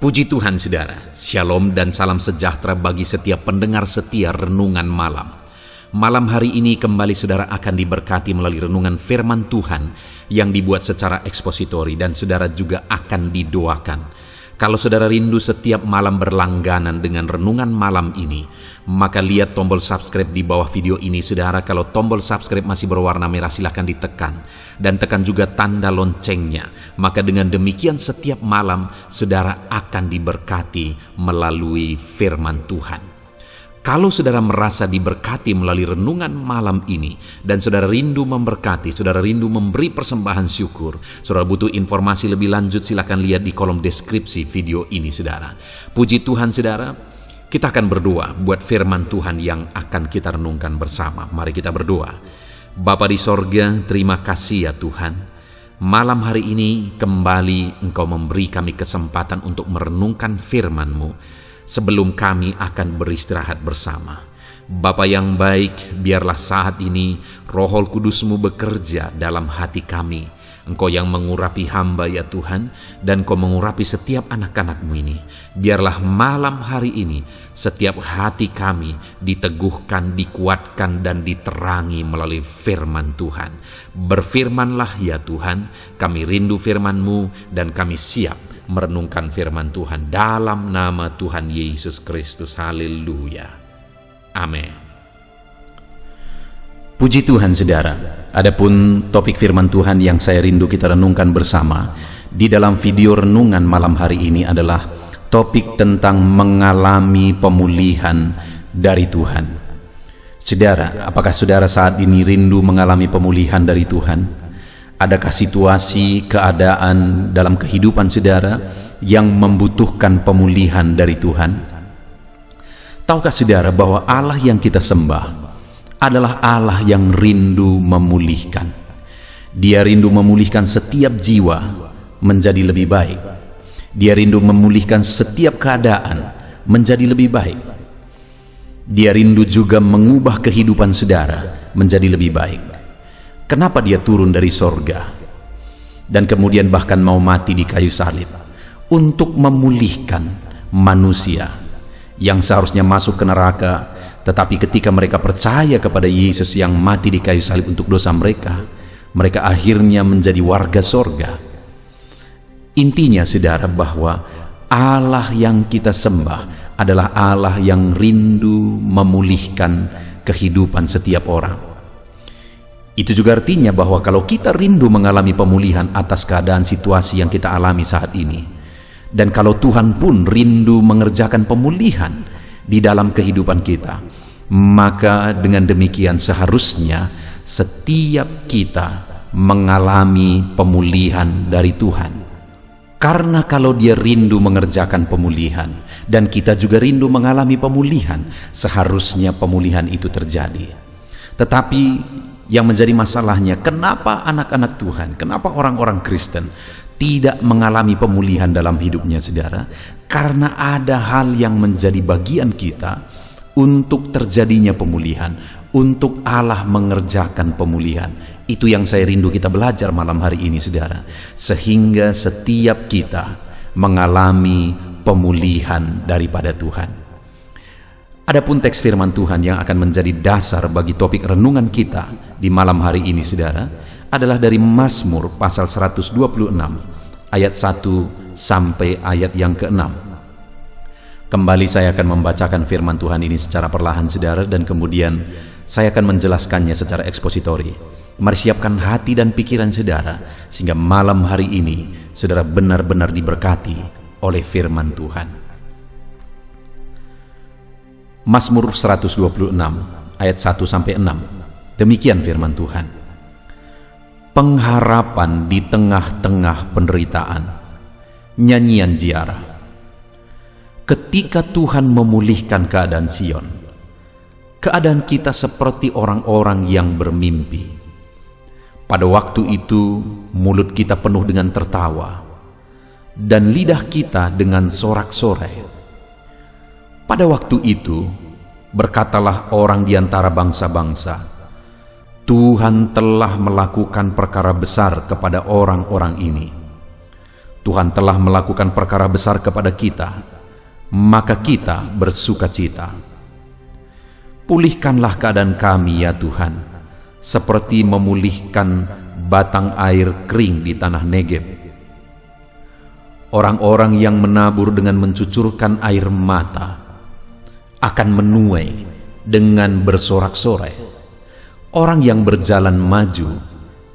Puji Tuhan saudara, shalom dan salam sejahtera bagi setiap pendengar setia Renungan Malam. Malam hari ini kembali saudara akan diberkati melalui renungan firman Tuhan yang dibuat secara ekspositori dan saudara juga akan didoakan. Kalau saudara rindu setiap malam berlangganan dengan renungan malam ini, maka lihat tombol subscribe di bawah video ini saudara. Kalau tombol subscribe masih berwarna merah silahkan ditekan dan tekan juga tanda loncengnya. Maka dengan demikian setiap malam saudara akan diberkati melalui firman Tuhan. Kalau saudara merasa diberkati melalui renungan malam ini dan saudara rindu memberkati, saudara rindu memberi persembahan syukur, saudara butuh informasi lebih lanjut, silakan lihat di kolom deskripsi video ini saudara. Puji Tuhan saudara, kita akan berdoa buat firman Tuhan yang akan kita renungkan bersama. Mari kita berdoa. Bapa di sorga, terima kasih ya Tuhan. Malam hari ini kembali Engkau memberi kami kesempatan untuk merenungkan firman-Mu. Sebelum kami akan beristirahat bersama. Bapa yang baik, biarlah saat ini Roh Kudus-Mu bekerja dalam hati kami. Engkau yang mengurapi hamba ya Tuhan, dan Engkau mengurapi setiap anak-anak-Mu ini. Biarlah malam hari ini setiap hati kami diteguhkan, dikuatkan, dan diterangi melalui firman Tuhan. Berfirmanlah ya Tuhan, kami rindu firman-Mu dan kami siap merenungkan firman Tuhan dalam nama Tuhan Yesus Kristus. Haleluya. Amin. Puji Tuhan saudara. Adapun topik firman Tuhan yang saya rindu kita renungkan bersama di dalam video renungan malam hari ini adalah topik tentang mengalami pemulihan dari Tuhan. Saudara, apakah saudara saat ini rindu mengalami pemulihan dari Tuhan? Adakah situasi, keadaan dalam kehidupan saudara yang membutuhkan pemulihan dari Tuhan? Tahukah saudara bahwa Allah yang kita sembah adalah Allah yang rindu memulihkan. Dia rindu memulihkan setiap jiwa menjadi lebih baik. Dia rindu memulihkan setiap keadaan menjadi lebih baik. Dia rindu juga mengubah kehidupan saudara menjadi lebih baik. Kenapa dia turun dari sorga dan kemudian bahkan mau mati di kayu salib? Untuk memulihkan manusia yang seharusnya masuk ke neraka, tetapi ketika mereka percaya kepada Yesus yang mati di kayu salib untuk dosa mereka, mereka akhirnya menjadi warga sorga. Intinya saudara, bahwa Allah yang kita sembah adalah Allah yang rindu memulihkan kehidupan setiap orang. Itu juga artinya bahwa kalau kita rindu mengalami pemulihan atas keadaan situasi yang kita alami saat ini, dan kalau Tuhan pun rindu mengerjakan pemulihan di dalam kehidupan kita, maka dengan demikian seharusnya setiap kita mengalami pemulihan dari Tuhan. Karena kalau dia rindu mengerjakan pemulihan dan kita juga rindu mengalami pemulihan, seharusnya pemulihan itu terjadi. Tetapi yang menjadi masalahnya, kenapa anak-anak Tuhan, kenapa orang-orang Kristen tidak mengalami pemulihan dalam hidupnya saudara? Karena ada hal yang menjadi bagian kita untuk terjadinya pemulihan, untuk Allah mengerjakan pemulihan. Itu yang saya rindu kita belajar malam hari ini saudara, sehingga setiap kita mengalami pemulihan daripada Tuhan. Adapun teks firman Tuhan yang akan menjadi dasar bagi topik renungan kita di malam hari ini saudara adalah dari Mazmur pasal 126 ayat 1 sampai ayat yang ke-6. Kembali saya akan membacakan firman Tuhan ini secara perlahan saudara, dan kemudian saya akan menjelaskannya secara ekspositori. Mari siapkan hati dan pikiran saudara sehingga malam hari ini saudara benar-benar diberkati oleh firman Tuhan. Mazmur 126 ayat 1 sampai 6. Demikian firman Tuhan. Pengharapan di tengah-tengah penderitaan. Nyanyian ziarah. Ketika Tuhan memulihkan keadaan Sion, keadaan kita seperti orang-orang yang bermimpi. Pada waktu itu mulut kita penuh dengan tertawa dan lidah kita dengan sorak-sorai. Pada waktu itu, berkatalah orang di antara bangsa-bangsa, Tuhan telah melakukan perkara besar kepada orang-orang ini. Tuhan telah melakukan perkara besar kepada kita, maka kita bersukacita. Pulihkanlah keadaan kami ya Tuhan, seperti memulihkan batang air kering di tanah Negeb. Orang-orang yang menabur dengan mencucurkan air mata akan menuai dengan bersorak-sorai. Orang yang berjalan maju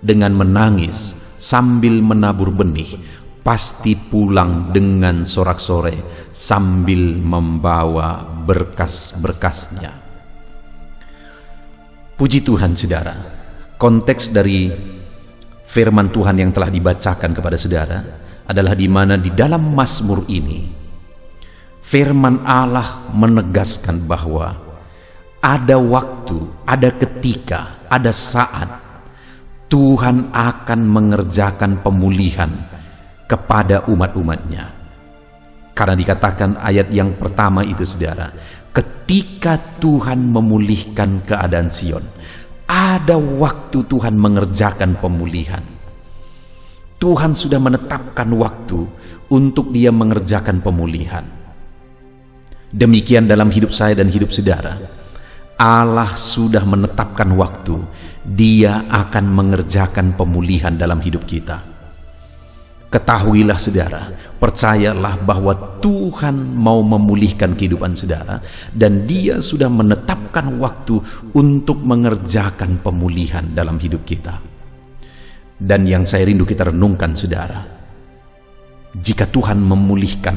dengan menangis sambil menabur benih pasti pulang dengan sorak-sorai sambil membawa berkas-berkasnya. Puji Tuhan saudara, konteks dari firman Tuhan yang telah dibacakan kepada saudara adalah di mana di dalam Mazmur ini firman Allah menegaskan bahwa ada waktu, ada ketika, ada saat Tuhan akan mengerjakan pemulihan kepada umat-umatnya. Karena dikatakan ayat yang pertama itu saudara, ketika Tuhan memulihkan keadaan Sion, ada waktu Tuhan mengerjakan pemulihan. Tuhan sudah menetapkan waktu untuk Dia mengerjakan pemulihan. Demikian dalam hidup saya dan hidup saudara, Allah sudah menetapkan waktu Dia akan mengerjakan pemulihan dalam hidup kita. Ketahuilah saudara, percayalah bahwa Tuhan mau memulihkan kehidupan saudara, dan Dia sudah menetapkan waktu untuk mengerjakan pemulihan dalam hidup kita. Dan yang saya rindu kita renungkan saudara, jika Tuhan memulihkan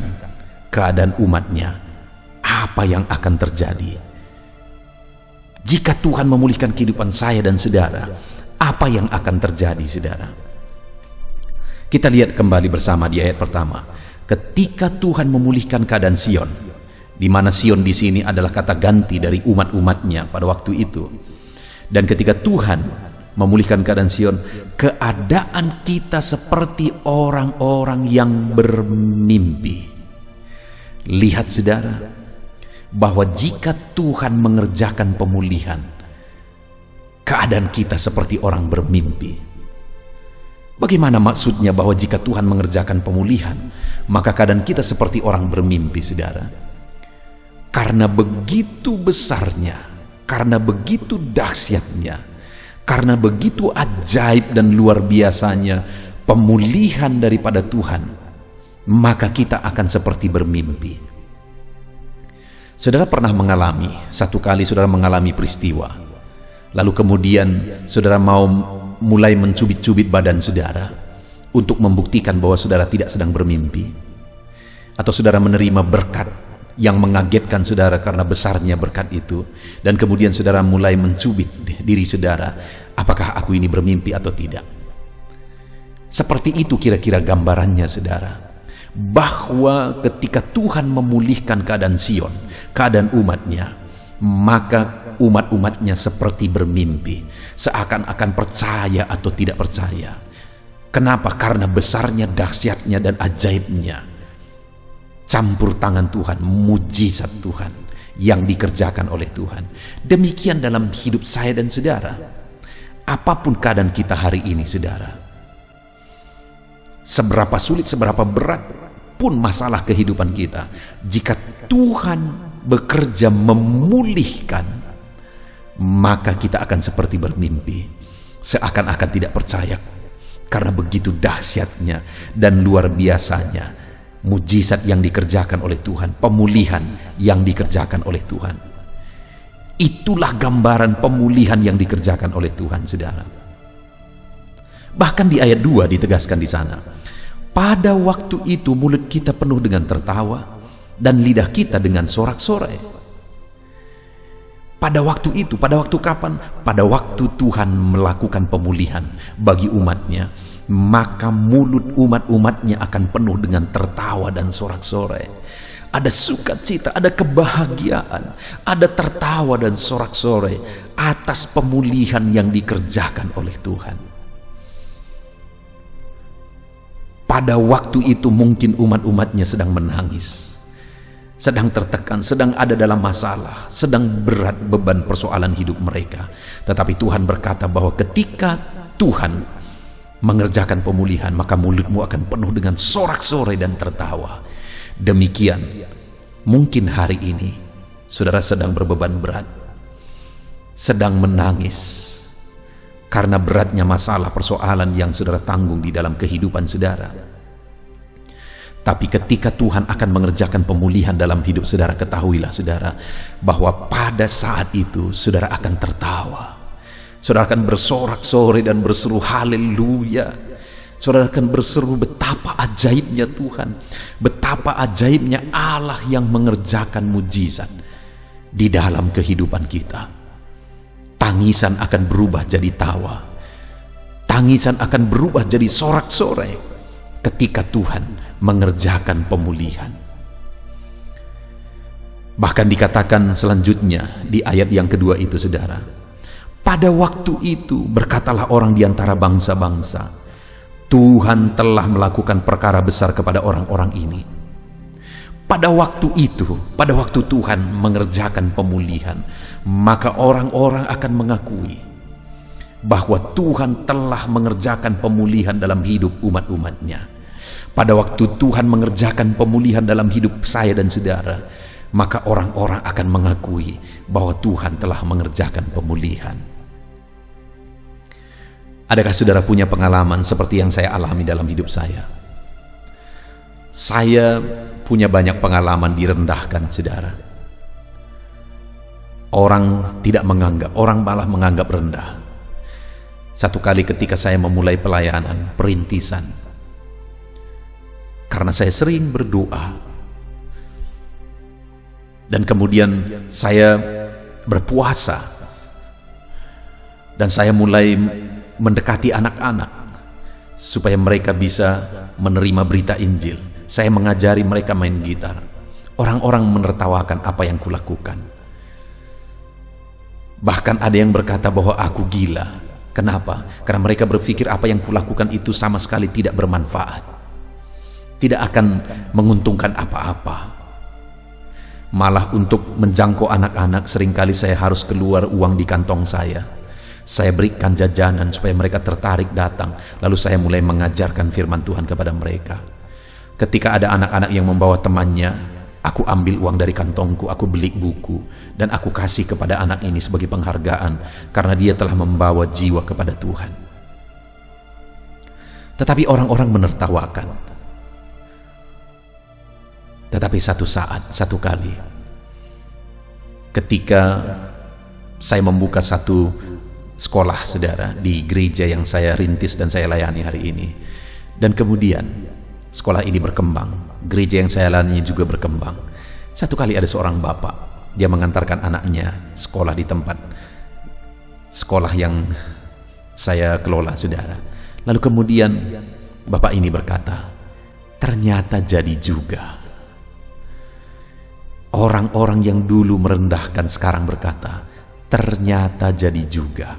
keadaan umatnya, apa yang akan terjadi? Jika Tuhan memulihkan kehidupan saya dan saudara, apa yang akan terjadi saudara? Kita lihat kembali bersama di ayat pertama. Ketika Tuhan memulihkan keadaan Sion, di mana Sion di sini adalah kata ganti dari umat-umatnya pada waktu itu. Dan ketika Tuhan memulihkan keadaan Sion, keadaan kita seperti orang-orang yang bermimpi. Lihat saudara, bahwa jika Tuhan mengerjakan pemulihan, keadaan kita seperti orang bermimpi. Bagaimana maksudnya bahwa jika Tuhan mengerjakan pemulihan, maka keadaan kita seperti orang bermimpi, saudara? Karena begitu besarnya, karena begitu dahsyatnya, karena begitu ajaib dan luar biasanya pemulihan daripada Tuhan, maka kita akan seperti bermimpi. Saudara pernah mengalami, satu kali saudara mengalami peristiwa, lalu kemudian saudara mau mulai mencubit-cubit badan saudara untuk membuktikan bahwa saudara tidak sedang bermimpi, atau saudara menerima berkat yang mengagetkan saudara karena besarnya berkat itu, dan kemudian saudara mulai mencubit diri saudara, apakah aku ini bermimpi atau tidak. Seperti itu kira-kira gambarannya saudara, bahwa ketika Tuhan memulihkan keadaan Sion, keadaan umatnya, maka umat-umatnya seperti bermimpi, seakan-akan percaya atau tidak percaya. Kenapa? Karena besarnya, dahsyatnya, dan ajaibnya campur tangan Tuhan, mujizat Tuhan yang dikerjakan oleh Tuhan. Demikian dalam hidup saya dan saudara. Apapun keadaan kita hari ini saudara, seberapa sulit, seberapa berat pun masalah kehidupan kita, jika Tuhan bekerja memulihkan, maka kita akan seperti bermimpi, seakan-akan tidak percaya, karena begitu dahsyatnya dan luar biasanya mujizat yang dikerjakan oleh Tuhan, pemulihan yang dikerjakan oleh Tuhan. Itulah gambaran pemulihan yang dikerjakan oleh Tuhan, saudara. Bahkan di ayat 2 ditegaskan di sana, pada waktu itu mulut kita penuh dengan tertawa dan lidah kita dengan sorak-sorai. Pada waktu itu, pada waktu kapan? Pada waktu Tuhan melakukan pemulihan bagi umatnya, maka mulut umat-umatnya akan penuh dengan tertawa dan sorak-sorai. Ada sukacita, ada kebahagiaan, ada tertawa dan sorak-sorai atas pemulihan yang dikerjakan oleh Tuhan. Pada waktu itu mungkin umat-umatnya sedang menangis, sedang tertekan, sedang ada dalam masalah, sedang berat beban persoalan hidup mereka. Tetapi Tuhan berkata bahwa ketika Tuhan mengerjakan pemulihan, maka mulutmu akan penuh dengan sorak-sorai dan tertawa. Demikian, mungkin hari ini saudara sedang berbeban berat, sedang menangis karena beratnya masalah persoalan yang saudara tanggung di dalam kehidupan saudara. Tapi ketika Tuhan akan mengerjakan pemulihan dalam hidup saudara, ketahuilah saudara bahwa pada saat itu saudara akan tertawa. Saudara akan bersorak-sorai dan berseru haleluya. Saudara akan berseru betapa ajaibnya Tuhan, betapa ajaibnya Allah yang mengerjakan mujizat di dalam kehidupan kita. Tangisan akan berubah jadi tawa, tangisan akan berubah jadi sorak-sorai ketika Tuhan mengerjakan pemulihan. Bahkan dikatakan selanjutnya di ayat yang kedua itu, saudara, pada waktu itu berkatalah orang di antara bangsa-bangsa, Tuhan telah melakukan perkara besar kepada orang-orang ini. Pada waktu itu, pada waktu Tuhan mengerjakan pemulihan, maka orang-orang akan mengakui bahwa Tuhan telah mengerjakan pemulihan dalam hidup umat-umatnya. Pada waktu Tuhan mengerjakan pemulihan dalam hidup saya dan saudara, maka orang-orang akan mengakui bahwa Tuhan telah mengerjakan pemulihan. Adakah saudara punya pengalaman seperti yang saya alami dalam hidup saya? Saya punya banyak pengalaman direndahkan, saudara. Orang tidak menganggap, orang malah menganggap rendah. Satu kali ketika saya memulai pelayanan perintisan, karena saya sering berdoa, dan kemudian saya berpuasa, dan saya mulai mendekati anak-anak supaya mereka bisa menerima berita Injil. Saya mengajari mereka main gitar. Orang-orang menertawakan apa yang kulakukan. Bahkan ada yang berkata bahwa aku gila. Kenapa? Karena mereka berpikir apa yang kulakukan itu sama sekali tidak bermanfaat, tidak akan menguntungkan apa-apa. Malah untuk menjangkau anak-anak seringkali saya harus keluar uang di kantong saya. Saya berikan jajanan supaya mereka tertarik datang. Lalu saya mulai mengajarkan firman Tuhan kepada mereka. Ketika ada anak-anak yang membawa temannya, aku ambil uang dari kantongku, aku beli buku, dan aku kasih kepada anak ini sebagai penghargaan karena dia telah membawa jiwa kepada Tuhan. Tetapi orang-orang menertawakan. Tetapi satu saat, satu kali, ketika saya membuka satu sekolah, saudara, di gereja yang saya rintis dan saya layani hari ini, dan kemudian sekolah ini berkembang, gereja yang saya layani juga berkembang. Satu kali ada seorang bapak, dia mengantarkan anaknya sekolah di tempat sekolah yang saya kelola, saudara. Lalu kemudian bapak ini berkata, ternyata jadi juga. Orang-orang yang dulu merendahkan sekarang berkata, ternyata jadi juga.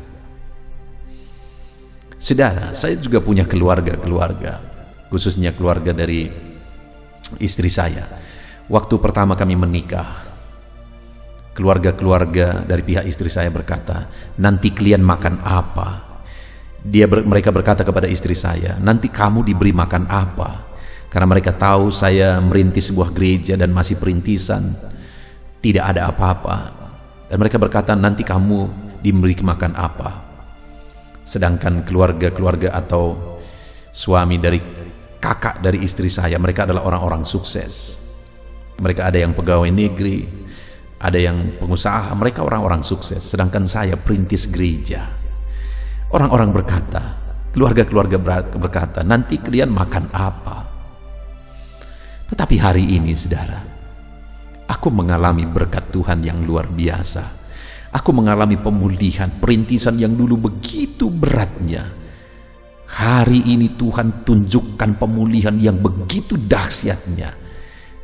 Saudara, saya juga punya keluarga, khususnya keluarga dari istri saya. Waktu pertama kami menikah, keluarga-keluarga dari pihak istri saya berkata, nanti kalian makan apa? Mereka berkata kepada istri saya, nanti kamu diberi makan apa? Karena mereka tahu saya merintis sebuah gereja dan masih perintisan, tidak ada apa-apa. Dan mereka berkata, nanti kamu diberi makan apa? Sedangkan keluarga-keluarga atau suami dari kakak dari istri saya, mereka adalah orang-orang sukses. Mereka ada yang pegawai negeri, ada yang pengusaha, mereka orang-orang sukses. Sedangkan saya perintis gereja. Orang-orang berkata, keluarga-keluarga berkata, nanti kalian makan apa? Tetapi hari ini, saudara, aku mengalami berkat Tuhan yang luar biasa. Aku mengalami pemulihan, perintisan yang dulu begitu beratnya. Hari ini Tuhan tunjukkan pemulihan yang begitu dahsyatnya.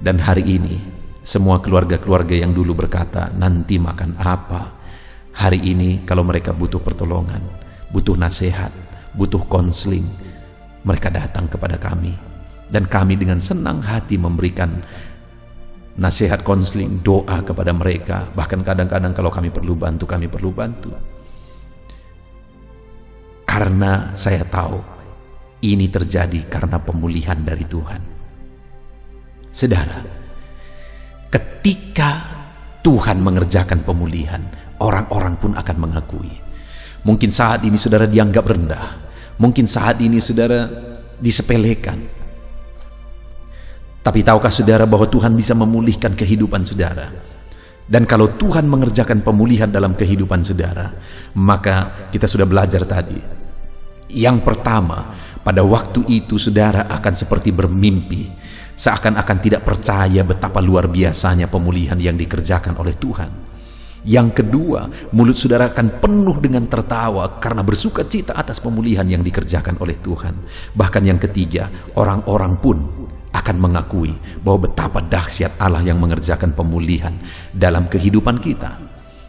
Dan hari ini semua keluarga-keluarga yang dulu berkata nanti makan apa, hari ini kalau mereka butuh pertolongan, butuh nasihat, butuh konseling, mereka datang kepada kami. Dan kami dengan senang hati memberikan nasihat, konseling, doa kepada mereka. Bahkan kadang-kadang kalau kami perlu bantu, kami perlu bantu. Karena saya tahu ini terjadi karena pemulihan dari Tuhan. Saudara, ketika Tuhan mengerjakan pemulihan, orang-orang pun akan mengakui. Mungkin saat ini saudara dianggap rendah, mungkin saat ini saudara disepelekan. Tapi tahukah saudara bahwa Tuhan bisa memulihkan kehidupan saudara? Dan kalau Tuhan mengerjakan pemulihan dalam kehidupan saudara, maka kita sudah belajar tadi. Yang pertama, pada waktu itu saudara akan seperti bermimpi, seakan-akan tidak percaya betapa luar biasanya pemulihan yang dikerjakan oleh Tuhan. Yang kedua, mulut saudara akan penuh dengan tertawa karena bersuka cita atas pemulihan yang dikerjakan oleh Tuhan. Bahkan yang ketiga, orang-orang pun akan mengakui bahwa betapa dahsyat Allah yang mengerjakan pemulihan dalam kehidupan kita.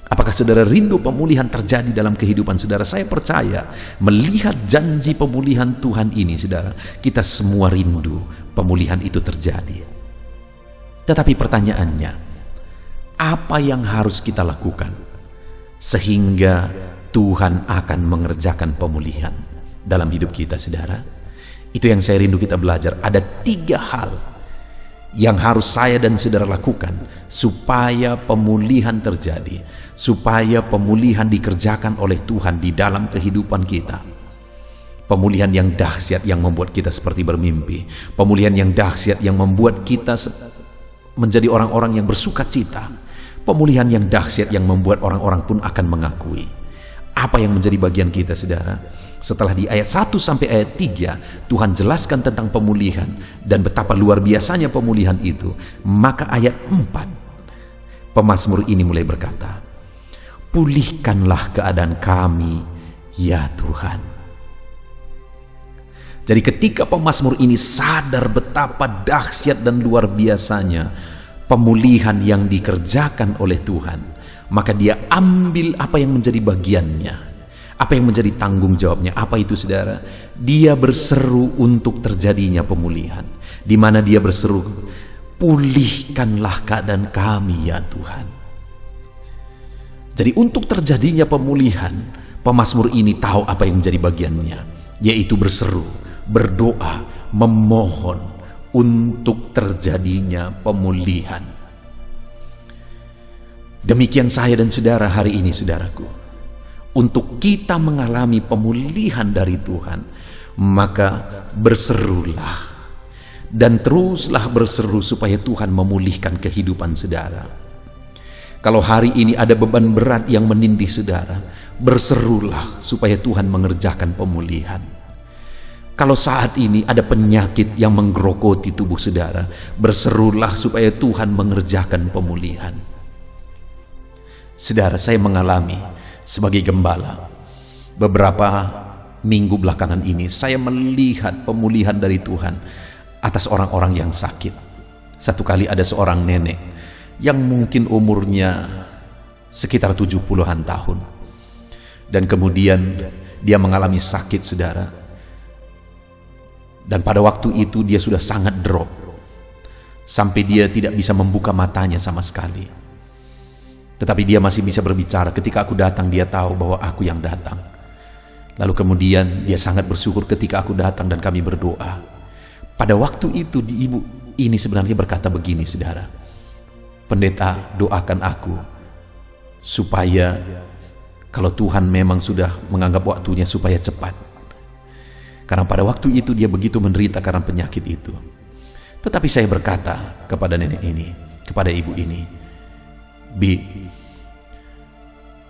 Apakah saudara rindu pemulihan terjadi dalam kehidupan saudara? Saya percaya melihat janji pemulihan Tuhan ini, saudara, kita semua rindu pemulihan itu terjadi. Tetapi pertanyaannya, apa yang harus kita lakukan sehingga Tuhan akan mengerjakan pemulihan dalam hidup kita, saudara? Itu yang saya rindu kita belajar. Ada 3 hal yang harus saya dan saudara lakukan supaya pemulihan terjadi, supaya pemulihan dikerjakan oleh Tuhan di dalam kehidupan kita. Pemulihan yang dahsyat yang membuat kita seperti bermimpi, pemulihan yang dahsyat yang membuat kita menjadi orang-orang yang bersuka cita, pemulihan yang dahsyat yang membuat orang-orang pun akan mengakui. Apa yang menjadi bagian kita, saudara? Setelah di ayat 1 sampai ayat 3 Tuhan jelaskan tentang pemulihan dan betapa luar biasanya pemulihan itu, maka ayat 4 pemazmur ini mulai berkata, "Pulihkanlah keadaan kami, ya Tuhan." Jadi ketika pemazmur ini sadar betapa dahsyat dan luar biasanya pemulihan yang dikerjakan oleh Tuhan, maka dia ambil apa yang menjadi bagiannya, apa yang menjadi tanggung jawabnya. Apa itu, saudara? Dia berseru untuk terjadinya pemulihan, di mana dia berseru, "Pulihkanlah keadaan kami, ya Tuhan." Jadi untuk terjadinya pemulihan, pemazmur ini tahu apa yang menjadi bagiannya, yaitu berseru, berdoa, memohon untuk terjadinya pemulihan. Demikian saya dan saudara hari ini, saudaraku. Untuk kita mengalami pemulihan dari Tuhan, maka berserulah dan teruslah berseru supaya Tuhan memulihkan kehidupan saudara. Kalau hari ini ada beban berat yang menindih saudara, berserulah supaya Tuhan mengerjakan pemulihan. Kalau saat ini ada penyakit yang menggerogoti tubuh saudara, berserulah supaya Tuhan mengerjakan pemulihan. Saudara, saya mengalami sebagai gembala beberapa minggu belakangan ini, saya melihat pemulihan dari Tuhan atas orang-orang yang sakit. Satu kali ada seorang nenek yang mungkin umurnya sekitar 70-an tahun, dan kemudian dia mengalami sakit, saudara. Dan pada waktu itu dia sudah sangat drop, sampai dia tidak bisa membuka matanya sama sekali. Tetapi dia masih bisa berbicara. Ketika aku datang, dia tahu bahwa aku yang datang. Lalu kemudian dia sangat bersyukur ketika aku datang dan kami berdoa. Pada waktu itu ibu ini sebenarnya berkata begini, saudara, "Pendeta, doakan aku supaya kalau Tuhan memang sudah menganggap waktunya supaya cepat." Karena pada waktu itu dia begitu menderita karena penyakit itu. Tetapi saya berkata kepada nenek ini, kepada ibu ini, "Bi,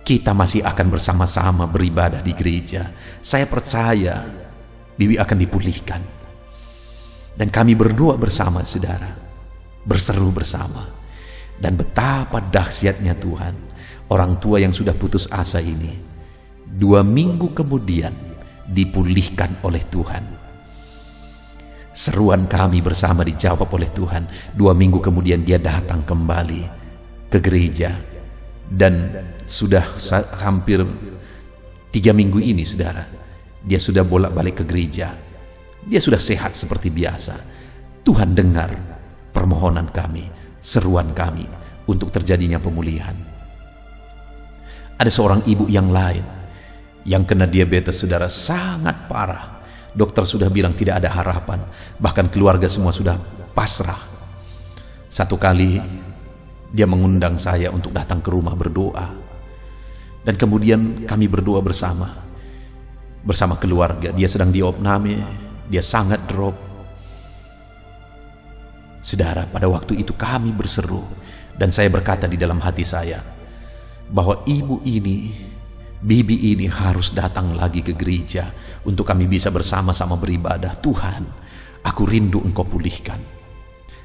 kita masih akan bersama-sama beribadah di gereja. Saya percaya Bibi akan dipulihkan." Dan kami berdoa bersama, saudara, berseru bersama. Dan betapa dahsyatnya Tuhan, orang tua yang sudah putus asa ini 2 minggu kemudian dipulihkan oleh Tuhan. Seruan kami bersama dijawab oleh Tuhan. 2 minggu kemudian dia datang kembali ke gereja, dan sudah hampir 3 minggu ini, saudara, dia sudah bolak-balik ke gereja. Dia sudah sehat seperti biasa. Tuhan dengar permohonan kami, seruan kami untuk terjadinya pemulihan. Ada seorang ibu yang lain yang kena diabetes, saudara, sangat parah, dokter sudah bilang tidak ada harapan, bahkan keluarga semua sudah pasrah. Satu kali dia mengundang saya untuk datang ke rumah berdoa, dan kemudian kami berdoa bersama keluarga. Dia sedang diopname, dia sangat drop. Saudara, pada waktu itu kami berseru, dan saya berkata di dalam hati saya bahwa ibu ini, bibi ini harus datang lagi ke gereja untuk kami bisa bersama-sama beribadah. Tuhan, aku rindu Engkau pulihkan.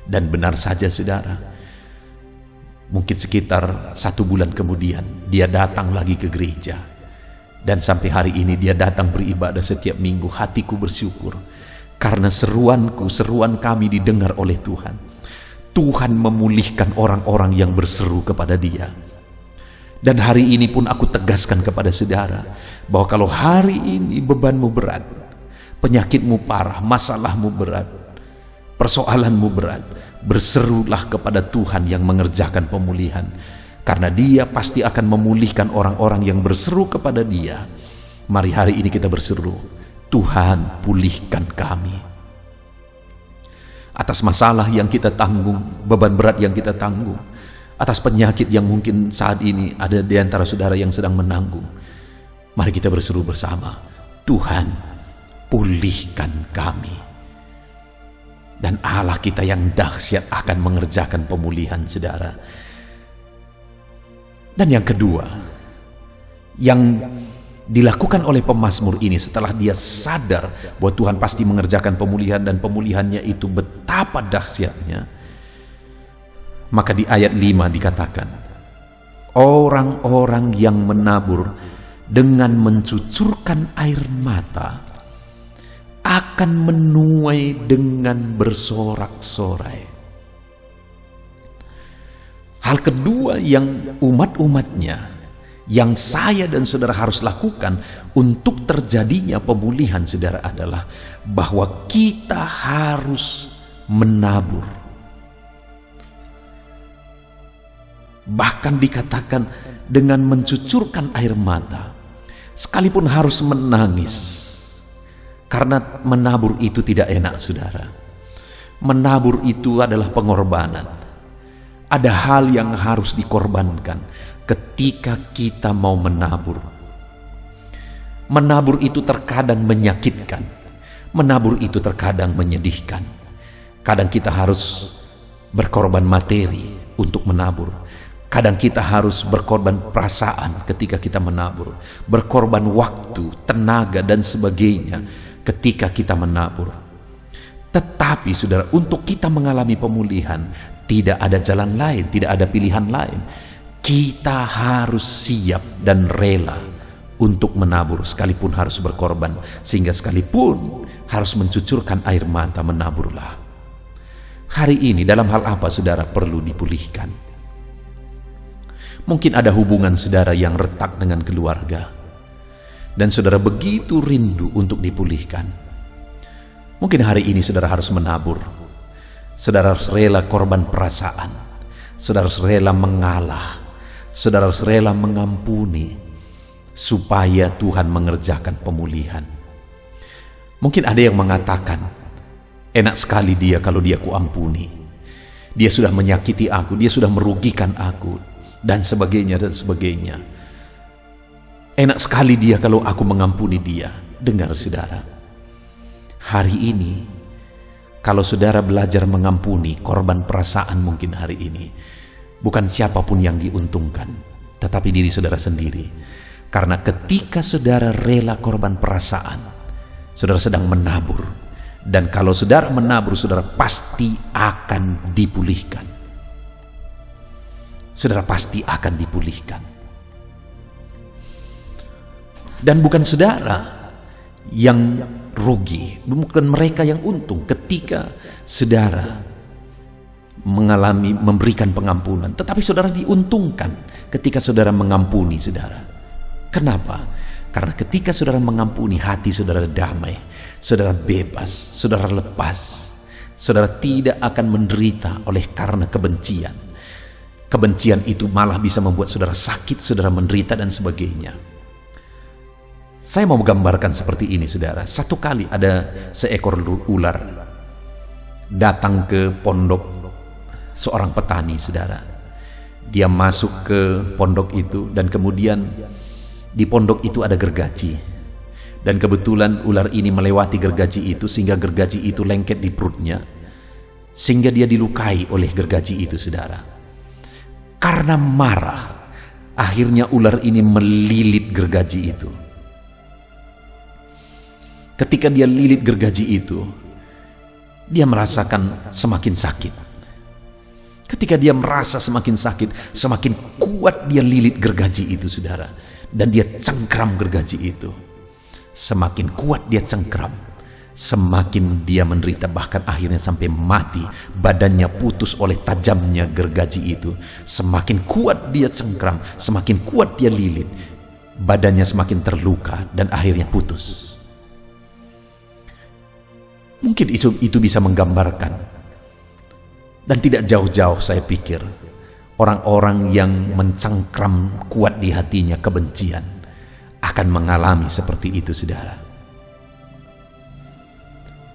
Dan benar saja saudara, mungkin sekitar 1 bulan kemudian dia datang lagi ke gereja, dan sampai hari ini dia datang beribadah setiap minggu. Hatiku bersyukur karena seruan kami didengar oleh Tuhan. Tuhan memulihkan orang-orang yang berseru kepada dia. Dan hari ini pun aku tegaskan kepada saudara bahwa kalau hari ini bebanmu berat, penyakitmu parah, masalahmu berat, persoalanmu berat, berserulah kepada Tuhan yang mengerjakan pemulihan, karena Dia pasti akan memulihkan orang-orang yang berseru kepada Dia. Mari hari ini kita berseru, Tuhan pulihkan kami atas masalah yang kita tanggung, beban berat yang kita tanggung, atas penyakit yang mungkin saat ini ada di antara saudara yang sedang menanggung. Mari kita berseru bersama, Tuhan pulihkan kami. Dan Allah kita yang dahsyat akan mengerjakan pemulihan saudara. Dan yang kedua, yang dilakukan oleh pemazmur ini setelah dia sadar bahwa Tuhan pasti mengerjakan pemulihan, dan pemulihannya itu betapa dahsyatnya, maka di ayat 5 dikatakan, orang-orang yang menabur dengan mencucurkan air mata akan menuai dengan bersorak-sorai. Hal kedua yang umat-umatnya, yang saya dan saudara harus lakukan untuk terjadinya pemulihan saudara, adalah bahwa kita harus menabur. Bahkan dikatakan dengan mencucurkan air mata, sekalipun harus menangis. Karena menabur itu tidak enak saudara. Menabur itu adalah pengorbanan. Ada hal yang harus dikorbankan ketika kita mau menabur. Menabur itu terkadang menyakitkan. Menabur itu terkadang menyedihkan. Kadang kita harus berkorban materi untuk menabur. Kadang kita harus berkorban perasaan ketika kita menabur. Berkorban waktu, tenaga dan sebagainya ketika kita menabur. Tetapi saudara, untuk kita mengalami pemulihan tidak ada jalan lain, tidak ada pilihan lain. Kita harus siap dan rela untuk menabur, sekalipun harus berkorban, sehingga sekalipun harus mencucurkan air mata, menaburlah. Hari ini dalam hal apa saudara perlu dipulihkan? Mungkin ada hubungan saudara yang retak dengan keluarga, dan saudara begitu rindu untuk dipulihkan. Mungkin hari ini saudara harus menabur. Saudara harus rela korban perasaan. Saudara harus rela mengalah. Saudara harus rela mengampuni, supaya Tuhan mengerjakan pemulihan. Mungkin ada yang mengatakan, enak sekali dia kalau dia kuampuni. Dia sudah menyakiti aku, dia sudah merugikan aku, dan sebagainya dan sebagainya. Enak sekali dia kalau aku mengampuni dia. Dengar saudara, hari ini kalau saudara belajar mengampuni korban perasaan, mungkin hari ini bukan siapapun yang diuntungkan, tetapi diri saudara sendiri. Karena ketika saudara rela korban perasaan, saudara sedang menabur. Dan kalau saudara menabur, saudara pasti akan dipulihkan. Saudara pasti akan dipulihkan. Dan bukan saudara yang rugi, bukan mereka yang untung ketika saudara memberikan pengampunan, tetapi saudara diuntungkan ketika saudara mengampuni saudara. Kenapa? Karena ketika saudara mengampuni, hati saudara damai, saudara bebas, saudara lepas, saudara tidak akan menderita oleh karena kebencian. Kebencian itu malah bisa membuat saudara sakit, saudara menderita dan sebagainya. Saya mau menggambarkan seperti ini, saudara. Satu kali ada seekor ular datang ke pondok seorang petani, saudara. Dia masuk ke pondok itu, dan kemudian di pondok itu ada gergaji. Dan kebetulan ular ini melewati gergaji itu, sehingga gergaji itu lengket di perutnya, sehingga dia dilukai oleh gergaji itu, saudara. Karena marah, akhirnya ular ini melilit gergaji itu. Ketika dia lilit gergaji itu, dia merasakan semakin sakit. Ketika dia merasa semakin sakit, semakin kuat dia lilit gergaji itu, saudara. Dan dia cengkram gergaji itu. Semakin kuat dia cengkram, semakin dia menderita, bahkan akhirnya sampai mati. Badannya putus oleh tajamnya gergaji itu. Semakin kuat dia cengkram, semakin kuat dia lilit, badannya semakin terluka dan akhirnya putus. Mungkin itu bisa menggambarkan, dan tidak jauh-jauh saya pikir, orang-orang yang mencengkram kuat di hatinya kebencian akan mengalami seperti itu, saudara.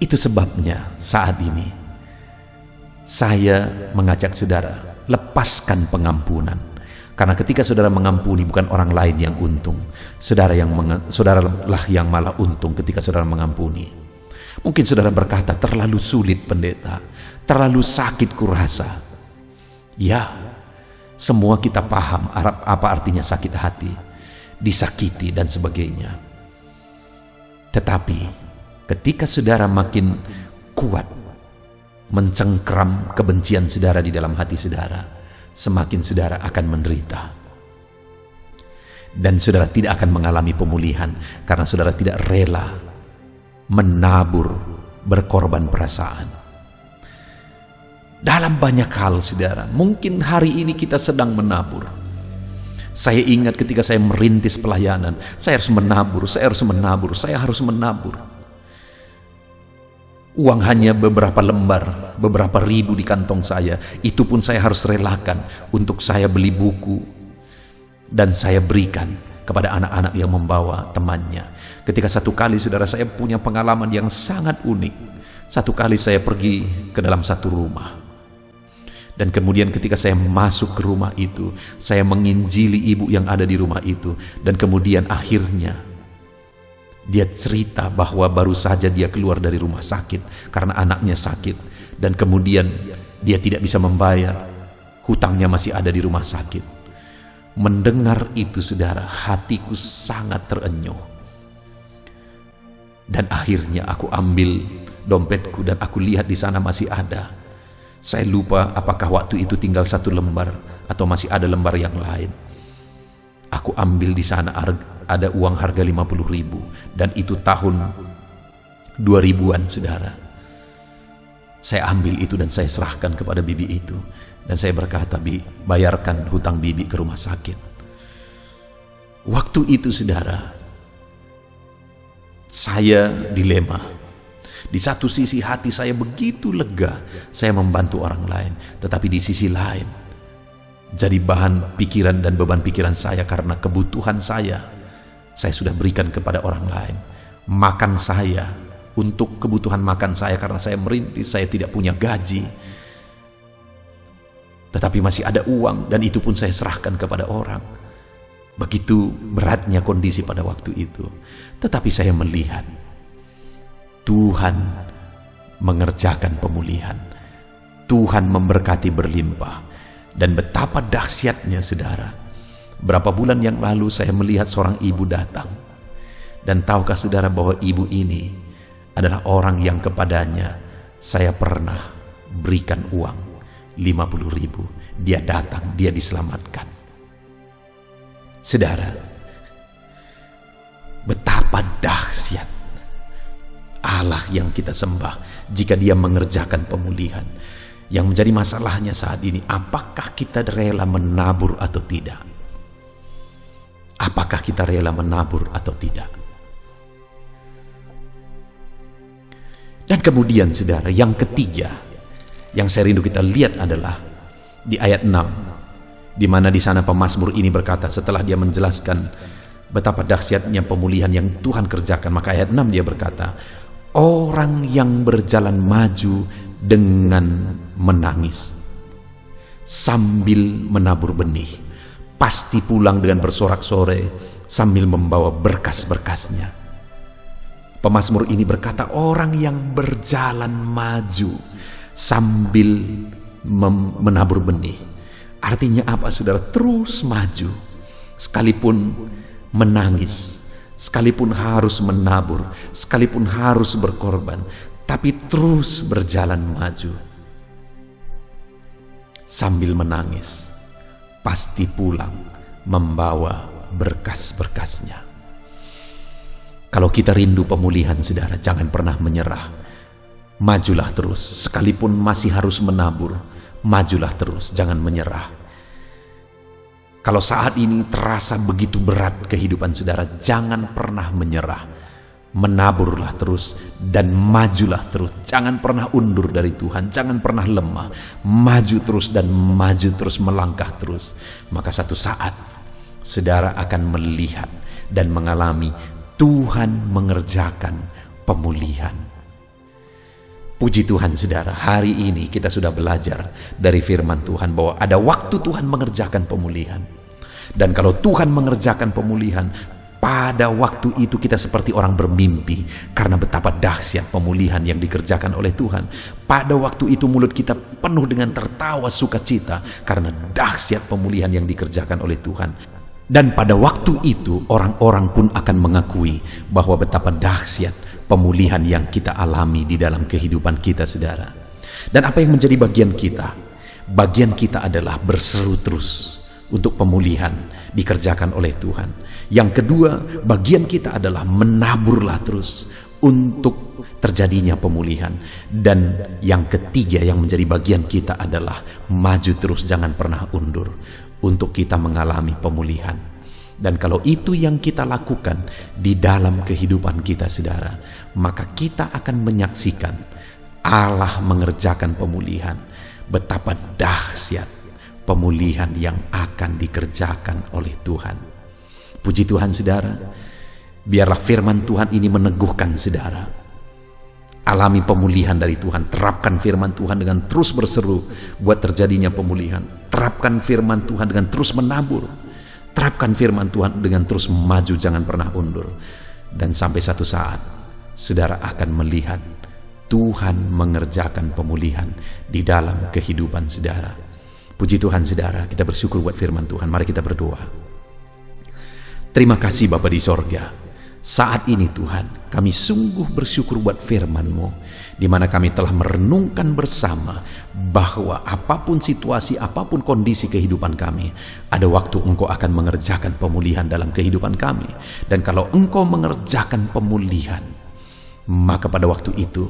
Itu sebabnya saat ini saya mengajak saudara, lepaskan pengampunan. Karena ketika saudara mengampuni, bukan orang lain yang untung, saudaralah yang malah untung ketika saudara mengampuni. Mungkin saudara berkata, terlalu sulit pendeta, terlalu sakit kurasa. Ya, semua kita paham apa artinya sakit hati, disakiti dan sebagainya. Tetapi ketika saudara makin kuat mencengkram kebencian saudara di dalam hati saudara, semakin saudara akan menderita. Dan saudara tidak akan mengalami pemulihan karena saudara tidak rela menabur, berkorban perasaan. Dalam banyak hal, saudara, mungkin hari ini kita sedang menabur. Saya ingat ketika saya merintis pelayanan, saya harus menabur, saya harus menabur. Uang hanya beberapa lembar, beberapa ribu di kantong saya. Itu pun saya harus relakan untuk saya beli buku dan saya berikan kepada anak-anak yang membawa temannya. Ketika satu kali, saudara, saya punya pengalaman yang sangat unik. Satu kali saya pergi ke dalam satu rumah, dan kemudian ketika saya masuk ke rumah itu, saya menginjili ibu yang ada di rumah itu. Dan kemudian akhirnya dia cerita bahwa baru saja dia keluar dari rumah sakit karena anaknya sakit, dan kemudian dia tidak bisa membayar, hutangnya masih ada di rumah sakit. Mendengar itu, saudara, hatiku sangat terenyuh. Dan akhirnya aku ambil dompetku dan aku lihat di sana masih ada. Saya lupa apakah waktu itu tinggal satu lembar atau masih ada lembar yang lain. Aku ambil di sana, ada uang harga 50.000, dan itu tahun 2000-an, saudara. Saya ambil itu dan saya serahkan kepada bibi itu. Dan saya berkata, Bi, bayarkan hutang bibi ke rumah sakit. Waktu itu, saudara, saya dilema. Di satu sisi hati saya begitu lega, saya membantu orang lain. Tetapi di sisi lain, jadi bahan pikiran dan beban pikiran saya karena kebutuhan saya sudah berikan kepada orang lain. Makan saya, untuk kebutuhan makan saya, karena saya merintis, saya tidak punya gaji. Tetapi masih ada uang, dan itu pun saya serahkan kepada orang. Begitu beratnya kondisi pada waktu itu. Tetapi saya melihat Tuhan mengerjakan pemulihan. Tuhan memberkati berlimpah. Dan betapa dahsyatnya, saudara. Berapa bulan yang lalu saya melihat seorang ibu datang. Dan tahukah saudara bahwa ibu ini adalah orang yang kepadanya saya pernah berikan uang 50.000. Dia datang, dia diselamatkan. Saudara, betapa dahsyat Allah yang kita sembah jika Dia mengerjakan pemulihan. Yang menjadi masalahnya saat ini, apakah kita rela menabur atau tidak? Apakah kita rela menabur atau tidak? Dan kemudian, saudara, yang ketiga yang saya rindu kita lihat adalah di ayat 6, di mana di sana pemazmur ini berkata, setelah dia menjelaskan betapa dahsyatnya pemulihan yang Tuhan kerjakan. Maka ayat 6 dia berkata, orang yang berjalan maju dengan menangis sambil menabur benih, pasti pulang dengan bersorak-sorai sambil membawa berkas-berkasnya. Pemazmur ini berkata, orang yang berjalan maju sambil menabur benih. Artinya apa, saudara? Terus maju, sekalipun menangis, sekalipun harus menabur, sekalipun harus berkorban, tapi terus berjalan maju. Sambil menangis, pasti pulang membawa berkas-berkasnya. Kalau kita rindu pemulihan, saudara, jangan pernah menyerah. Majulah terus, sekalipun masih harus menabur, majulah terus, jangan menyerah. Kalau saat ini terasa begitu berat kehidupan saudara, jangan pernah menyerah. Menaburlah terus dan majulah terus. Jangan pernah undur dari Tuhan, jangan pernah lemah. Maju terus dan maju terus, melangkah terus. Maka satu saat saudara akan melihat dan mengalami Tuhan mengerjakan pemulihan. Puji Tuhan, saudara, hari ini kita sudah belajar dari firman Tuhan bahwa ada waktu Tuhan mengerjakan pemulihan. Dan kalau Tuhan mengerjakan pemulihan, pada waktu itu kita seperti orang bermimpi karena betapa dahsyat pemulihan yang dikerjakan oleh Tuhan. Pada waktu itu mulut kita penuh dengan tertawa sukacita karena dahsyat pemulihan yang dikerjakan oleh Tuhan. Dan pada waktu itu orang-orang pun akan mengakui bahwa betapa dahsyat pemulihan yang kita alami di dalam kehidupan kita, saudara. Dan apa yang menjadi bagian kita? Bagian kita adalah berseru terus untuk pemulihan dikerjakan oleh Tuhan. Yang kedua, bagian kita adalah menaburlah terus untuk terjadinya pemulihan. Dan yang ketiga yang menjadi bagian kita adalah maju terus, jangan pernah undur untuk kita mengalami pemulihan. Dan kalau itu yang kita lakukan di dalam kehidupan kita, saudara, maka kita akan menyaksikan Allah mengerjakan pemulihan. Betapa dahsyat pemulihan yang akan dikerjakan oleh Tuhan. Puji Tuhan, saudara. Biarlah firman Tuhan ini meneguhkan saudara. Alami pemulihan dari Tuhan. Terapkan firman Tuhan dengan terus berseru buat terjadinya pemulihan. Terapkan firman Tuhan dengan terus menabur. Terapkan firman Tuhan dengan terus maju, jangan pernah undur. Dan sampai satu saat saudara akan melihat Tuhan mengerjakan pemulihan di dalam kehidupan saudara. Puji Tuhan, saudara, kita bersyukur buat firman Tuhan. Mari kita berdoa. Terima kasih Bapa di sorga. Saat ini Tuhan, kami sungguh bersyukur buat firman-Mu, di mana kami telah merenungkan bersama bahwa apapun situasi, apapun kondisi kehidupan kami, ada waktu Engkau akan mengerjakan pemulihan dalam kehidupan kami. Dan kalau Engkau mengerjakan pemulihan, maka pada waktu itu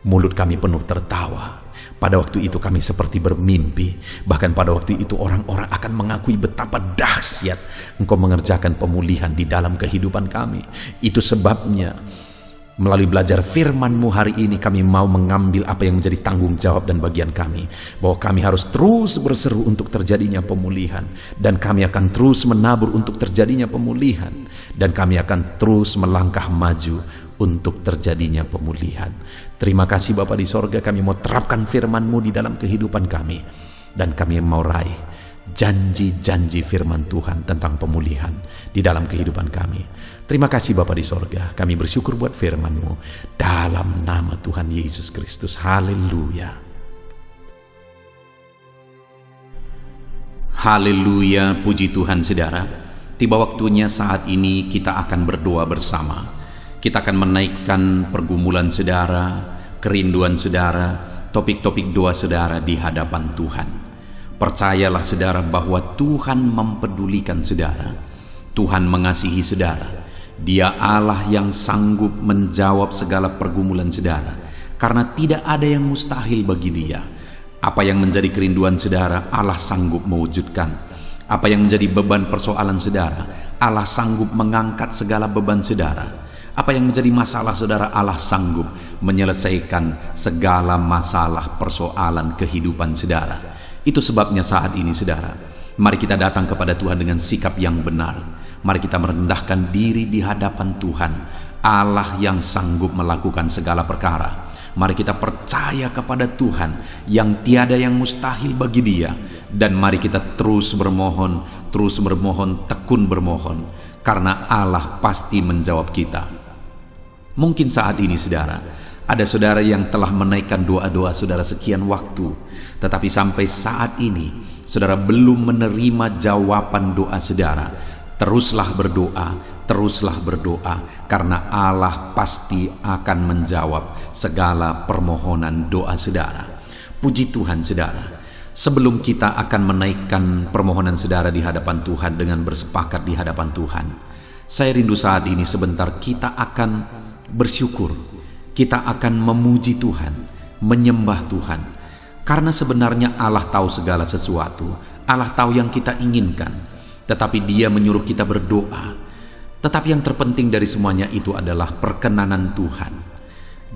mulut kami penuh tertawa. Pada waktu itu kami seperti bermimpi. Bahkan pada waktu itu orang-orang akan mengakui betapa dahsyat Engkau mengerjakan pemulihan di dalam kehidupan kami. Itu sebabnya melalui belajar firman-Mu hari ini kami mau mengambil apa yang menjadi tanggung jawab dan bagian kami, bahwa kami harus terus berseru untuk terjadinya pemulihan, dan kami akan terus menabur untuk terjadinya pemulihan, dan kami akan terus melangkah maju untuk terjadinya pemulihan. Terima kasih Bapa di sorga, kami mau terapkan firman-Mu di dalam kehidupan kami, dan kami mau raih janji-janji firman Tuhan tentang pemulihan di dalam kehidupan kami. Terima kasih Bapa di sorga, kami bersyukur buat firman-Mu dalam nama Tuhan Yesus Kristus. Haleluya. Haleluya, puji Tuhan saudara. Tiba waktunya saat ini kita akan berdoa bersama. Kita akan menaikkan pergumulan saudara, kerinduan saudara, topik-topik doa saudara di hadapan Tuhan. Percayalah saudara bahwa Tuhan mempedulikan saudara. Tuhan mengasihi saudara. Dia Allah yang sanggup menjawab segala pergumulan saudara, karena tidak ada yang mustahil bagi Dia. Apa yang menjadi kerinduan saudara, Allah sanggup mewujudkan. Apa yang menjadi beban persoalan saudara, Allah sanggup mengangkat segala beban saudara. Apa yang menjadi masalah saudara, Allah sanggup menyelesaikan segala masalah persoalan kehidupan saudara. Itu sebabnya saat ini saudara, mari kita datang kepada Tuhan dengan sikap yang benar. Mari kita merendahkan diri di hadapan Tuhan, Allah yang sanggup melakukan segala perkara. Mari kita percaya kepada Tuhan yang tiada yang mustahil bagi Dia. Dan mari kita terus bermohon, tekun bermohon, karena Allah pasti menjawab kita. Mungkin saat ini saudara, ada saudara yang telah menaikkan doa-doa saudara sekian waktu, tetapi sampai saat ini saudara belum menerima jawaban doa saudara. Teruslah berdoa, karena Allah pasti akan menjawab segala permohonan doa saudara. Puji Tuhan saudara. Sebelum kita akan menaikkan permohonan saudara di hadapan Tuhan dengan bersepakat di hadapan Tuhan, saya rindu saat ini sebentar kita akan bersyukur. Kita akan memuji Tuhan, menyembah Tuhan. Karena sebenarnya Allah tahu segala sesuatu. Allah tahu yang kita inginkan. Tetapi Dia menyuruh kita berdoa. Tetapi yang terpenting dari semuanya itu adalah perkenanan Tuhan.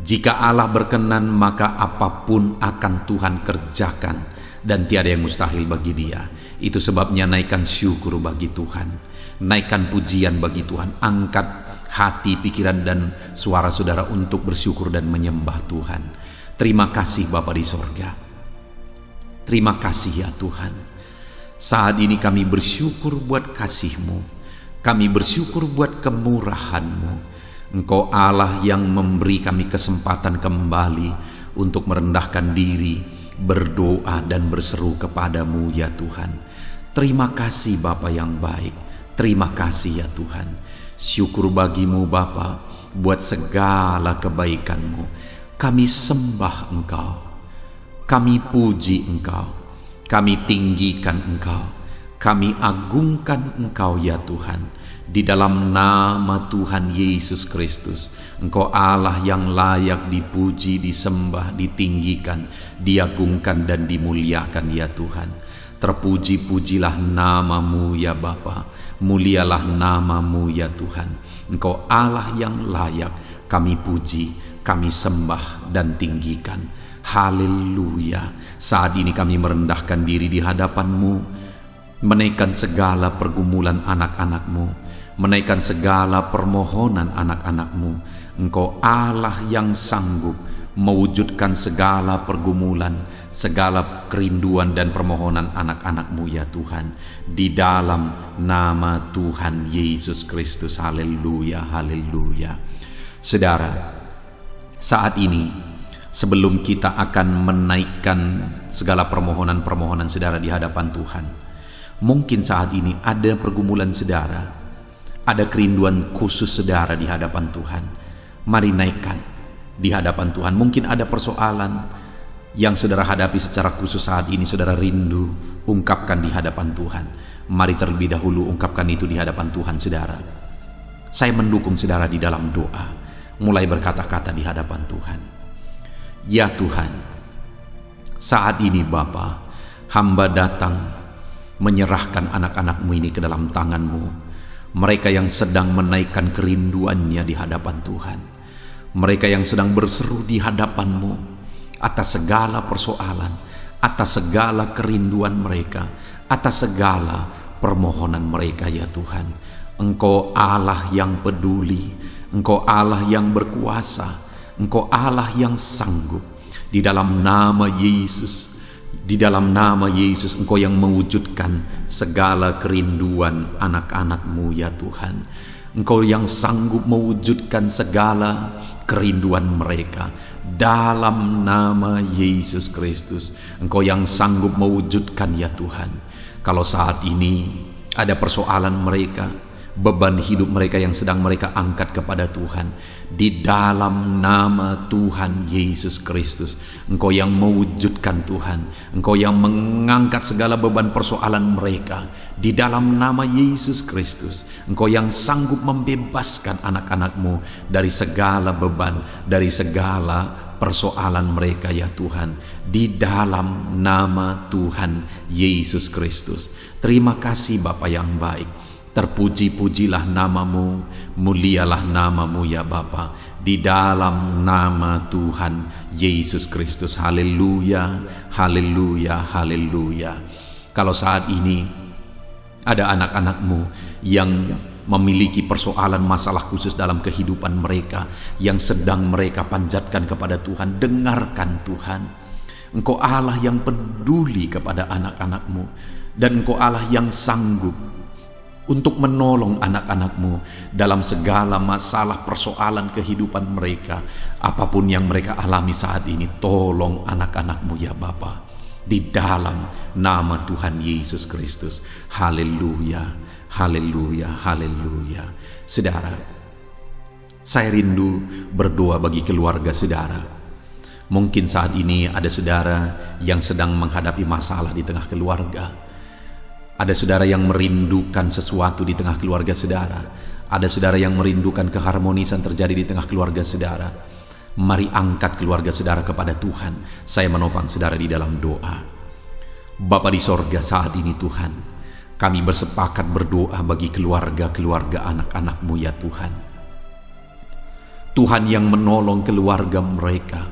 Jika Allah berkenan, maka apapun akan Tuhan kerjakan, dan tiada yang mustahil bagi Dia. Itu sebabnya naikkan syukur bagi Tuhan, naikkan pujian bagi Tuhan, angkat hati, pikiran, dan suara saudara untuk bersyukur dan menyembah Tuhan. Terima kasih Bapa di sorga. Terima kasih ya Tuhan. Saat ini kami bersyukur buat kasih-Mu, kami bersyukur buat kemurahan-Mu. Engkau Allah yang memberi kami kesempatan kembali untuk merendahkan diri, berdoa dan berseru kepadamu ya Tuhan. Terima kasih Bapa yang baik, terima kasih ya Tuhan. Syukur bagimu Bapa buat segala kebaikan-Mu. Kami sembah Engkau, kami puji Engkau, kami tinggikan Engkau, kami agungkan Engkau ya Tuhan. Di dalam nama Tuhan Yesus Kristus, Engkau Allah yang layak dipuji, disembah, ditinggikan, diagungkan dan dimuliakan ya Tuhan. Terpuji-pujilah nama-Mu ya Bapa, mulialah nama-Mu ya Tuhan. Engkau Allah yang layak kami puji, kami sembah dan tinggikan. Haleluya. Saat ini kami merendahkan diri di hadapan-Mu, menaikkan segala pergumulan anak-anak-Mu, menaikkan segala permohonan anak-anak-Mu. Engkau Allah yang sanggup mewujudkan segala pergumulan, segala kerinduan dan permohonan anak-anak-Mu ya Tuhan. Di dalam nama Tuhan Yesus Kristus. Haleluya, haleluya. Saudara, saat ini sebelum kita akan menaikkan segala permohonan-permohonan saudara di hadapan Tuhan, mungkin saat ini ada pergumulan saudara, ada kerinduan khusus saudara di hadapan Tuhan. Mari naikkan di hadapan Tuhan. Mungkin ada persoalan yang saudara hadapi secara khusus saat ini, saudara rindu, ungkapkan di hadapan Tuhan. Mari terlebih dahulu ungkapkan itu di hadapan Tuhan saudara. Saya mendukung saudara di dalam doa, mulai berkata-kata di hadapan Tuhan. Ya Tuhan, saat ini Bapa, hamba datang menyerahkan anak-anak-Mu ini ke dalam tangan-Mu. Mereka yang sedang menaikkan kerinduannya di hadapan Tuhan. Mereka yang sedang berseru di hadapan-Mu atas segala persoalan, atas segala kerinduan mereka, atas segala permohonan mereka ya Tuhan. Engkau Allah yang peduli, Engkau Allah yang berkuasa, Engkau Allah yang sanggup. Di dalam nama Yesus, di dalam nama Yesus, Engkau yang mewujudkan segala kerinduan anak-anak-Mu ya Tuhan. Engkau yang sanggup mewujudkan segala kerinduan mereka. Dalam nama Yesus Kristus, Engkau yang sanggup mewujudkan ya Tuhan. Kalau saat ini ada persoalan mereka, beban hidup mereka yang sedang mereka angkat kepada Tuhan, di dalam nama Tuhan Yesus Kristus, Engkau yang mewujudkan Tuhan, Engkau yang mengangkat segala beban persoalan mereka, di dalam nama Yesus Kristus, Engkau yang sanggup membebaskan anak-anak-Mu dari segala beban, dari segala persoalan mereka ya Tuhan, di dalam nama Tuhan Yesus Kristus. Terima kasih Bapa yang baik. Terpuji-pujilah nama-Mu, mulialah nama-Mu ya Bapa, di dalam nama Tuhan Yesus Kristus. Haleluya, haleluya, haleluya. Kalau saat ini ada anak-anak-Mu yang memiliki persoalan masalah khusus dalam kehidupan mereka yang sedang mereka panjatkan kepada Tuhan, dengarkan Tuhan. Engkau Allah yang peduli kepada anak-anak-Mu, dan Engkau Allah yang sanggup untuk menolong anak-anak-Mu dalam segala masalah persoalan kehidupan mereka. Apapun yang mereka alami saat ini, tolong anak-anak-Mu ya Bapa, di dalam nama Tuhan Yesus Kristus. Haleluya, haleluya, haleluya. Saudara, saya rindu berdoa bagi keluarga saudara. Mungkin saat ini ada saudara yang sedang menghadapi masalah di tengah keluarga. Ada saudara yang merindukan sesuatu di tengah keluarga saudara. Ada saudara yang merindukan keharmonisan terjadi di tengah keluarga saudara. Mari angkat keluarga saudara kepada Tuhan. Saya menopang saudara di dalam doa. Bapa di sorga, saat ini Tuhan, kami bersepakat berdoa bagi keluarga-keluarga anak-anak-Mu ya Tuhan. Tuhan yang menolong keluarga mereka.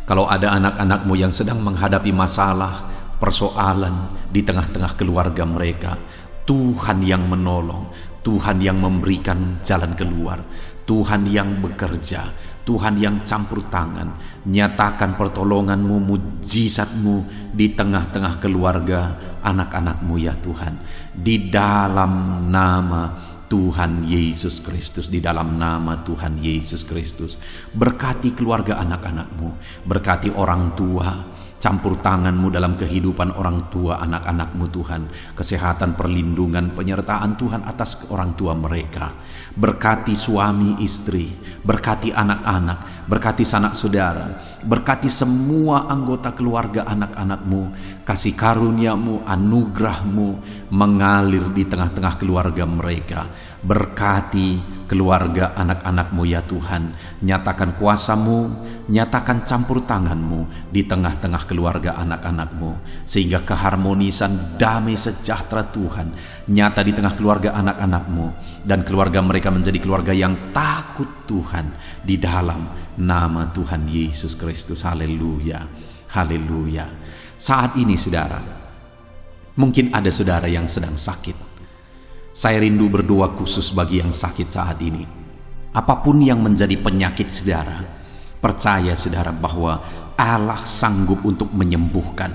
Kalau ada anak-anak-Mu yang sedang menghadapi masalah, persoalan di tengah-tengah keluarga mereka, Tuhan yang menolong, Tuhan yang memberikan jalan keluar, Tuhan yang bekerja, Tuhan yang campur tangan. Nyatakan pertolongan-Mu, mujizat-Mu di tengah-tengah keluarga anak-anak-Mu ya Tuhan. Di dalam nama Tuhan Yesus Kristus, di dalam nama Tuhan Yesus Kristus. Berkati keluarga anak-anak-Mu, berkati orang tua, campur tangan-Mu dalam kehidupan orang tua anak-anak-Mu Tuhan. Kesehatan, perlindungan, penyertaan Tuhan atas orang tua mereka. Berkati suami istri, berkati anak-anak, berkati sanak saudara, berkati semua anggota keluarga anak-anak-Mu. Kasih karunia-Mu, anugerah-Mu mengalir di tengah-tengah keluarga mereka. Berkati keluarga anak-anak-Mu ya Tuhan. Nyatakan kuasa-Mu, nyatakan campur tangan-Mu di tengah-tengah keluarga anak-anak-Mu, sehingga keharmonisan, damai sejahtera Tuhan nyata di tengah keluarga anak-anak-Mu, dan keluarga mereka menjadi keluarga yang takut Tuhan di dalam nama Tuhan Yesus Kristus. Haleluya, haleluya. Saat ini saudara, mungkin ada saudara yang sedang sakit. Saya rindu berdoa khusus bagi yang sakit saat ini. Apapun yang menjadi penyakit saudara, percaya saudara bahwa Allah sanggup untuk menyembuhkan.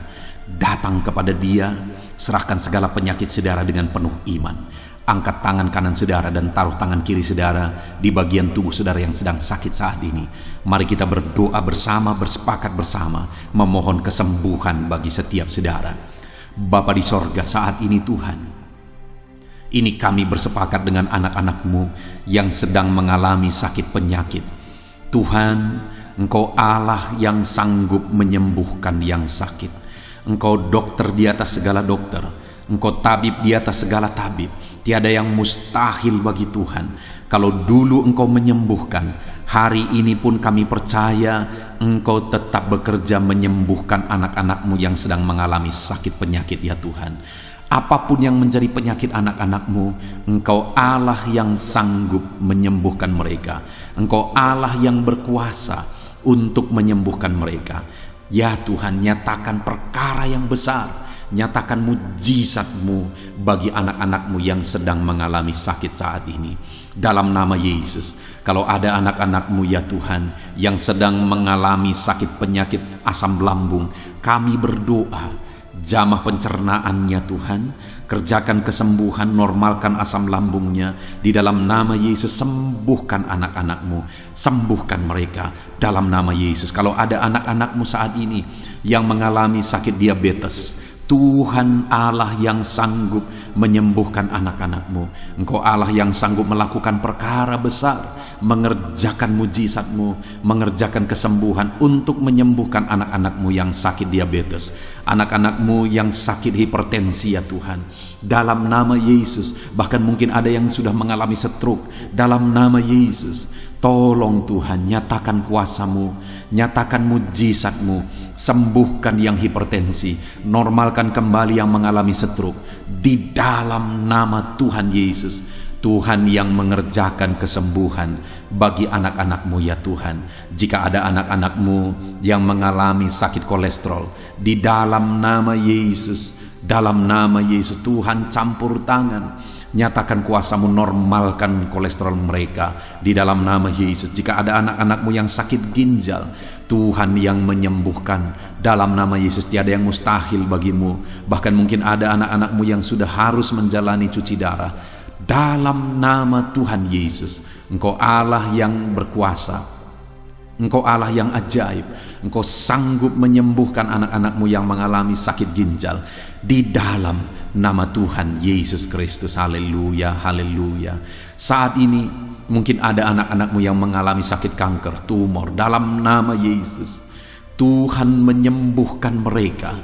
Datang kepada Dia, serahkan segala penyakit saudara dengan penuh iman. Angkat tangan kanan saudara dan taruh tangan kiri saudara di bagian tubuh saudara yang sedang sakit saat ini. Mari kita berdoa bersama, bersepakat bersama, memohon kesembuhan bagi setiap saudara. Bapa di sorga, saat ini Tuhan, ini kami bersepakat dengan anak-anak-Mu yang sedang mengalami sakit penyakit. Tuhan, Engkau Allah yang sanggup menyembuhkan yang sakit. Engkau dokter di atas segala dokter, Engkau tabib di atas segala tabib. Tiada yang mustahil bagi Tuhan. Kalau dulu Engkau menyembuhkan, hari ini pun kami percaya Engkau tetap bekerja menyembuhkan anak-anak-Mu yang sedang mengalami sakit penyakit ya Tuhan. Apapun yang menjadi penyakit anak-anak-Mu, Engkau Allah yang sanggup menyembuhkan mereka. Engkau Allah yang berkuasa untuk menyembuhkan mereka. Ya Tuhan, nyatakan perkara yang besar, nyatakan mujizat-Mu bagi anak-anak-Mu yang sedang mengalami sakit saat ini. Dalam nama Yesus, kalau ada anak-anak-Mu ya Tuhan yang sedang mengalami sakit penyakit asam lambung, kami berdoa, jamah pencernaannya Tuhan, kerjakan kesembuhan, normalkan asam lambungnya. Di dalam nama Yesus, sembuhkan anak-anak-Mu, sembuhkan mereka dalam nama Yesus. Kalau ada anak-anak-Mu saat ini yang mengalami sakit diabetes, Tuhan Allah yang sanggup menyembuhkan anak-anak-Mu. Engkau Allah yang sanggup melakukan perkara besar, mengerjakan mujizat-Mu, mengerjakan kesembuhan untuk menyembuhkan anak-anak-Mu yang sakit diabetes, anak-anak-Mu yang sakit hipertensi ya Tuhan. Dalam nama Yesus, bahkan mungkin ada yang sudah mengalami stroke. Dalam nama Yesus, tolong Tuhan, nyatakan kuasa-Mu, nyatakan mujizat-Mu, sembuhkan yang hipertensi, normalkan kembali yang mengalami stroke. Di dalam nama Tuhan Yesus, Tuhan yang mengerjakan kesembuhan bagi anak-anak-Mu ya Tuhan. Jika ada anak-anak-Mu yang mengalami sakit kolesterol, di dalam nama Yesus, dalam nama Yesus Tuhan campur tangan, Nyatakan kuasa-Mu, normalkan kolesterol mereka di dalam nama Yesus. Jika ada anak-anak-Mu yang sakit ginjal, Tuhan yang menyembuhkan dalam nama Yesus. Tiada yang mustahil bagimu. Bahkan mungkin ada anak-anak-Mu yang sudah harus menjalani cuci darah. Dalam nama Tuhan Yesus, Engkau Allah yang berkuasa, Engkau Allah yang ajaib. Engkau sanggup menyembuhkan anak-anak-Mu yang mengalami sakit ginjal di dalam nama Tuhan Yesus Kristus. Haleluya, haleluya. Saat ini mungkin ada anak-anak-Mu yang mengalami sakit kanker, tumor. Dalam nama Yesus, Tuhan menyembuhkan mereka.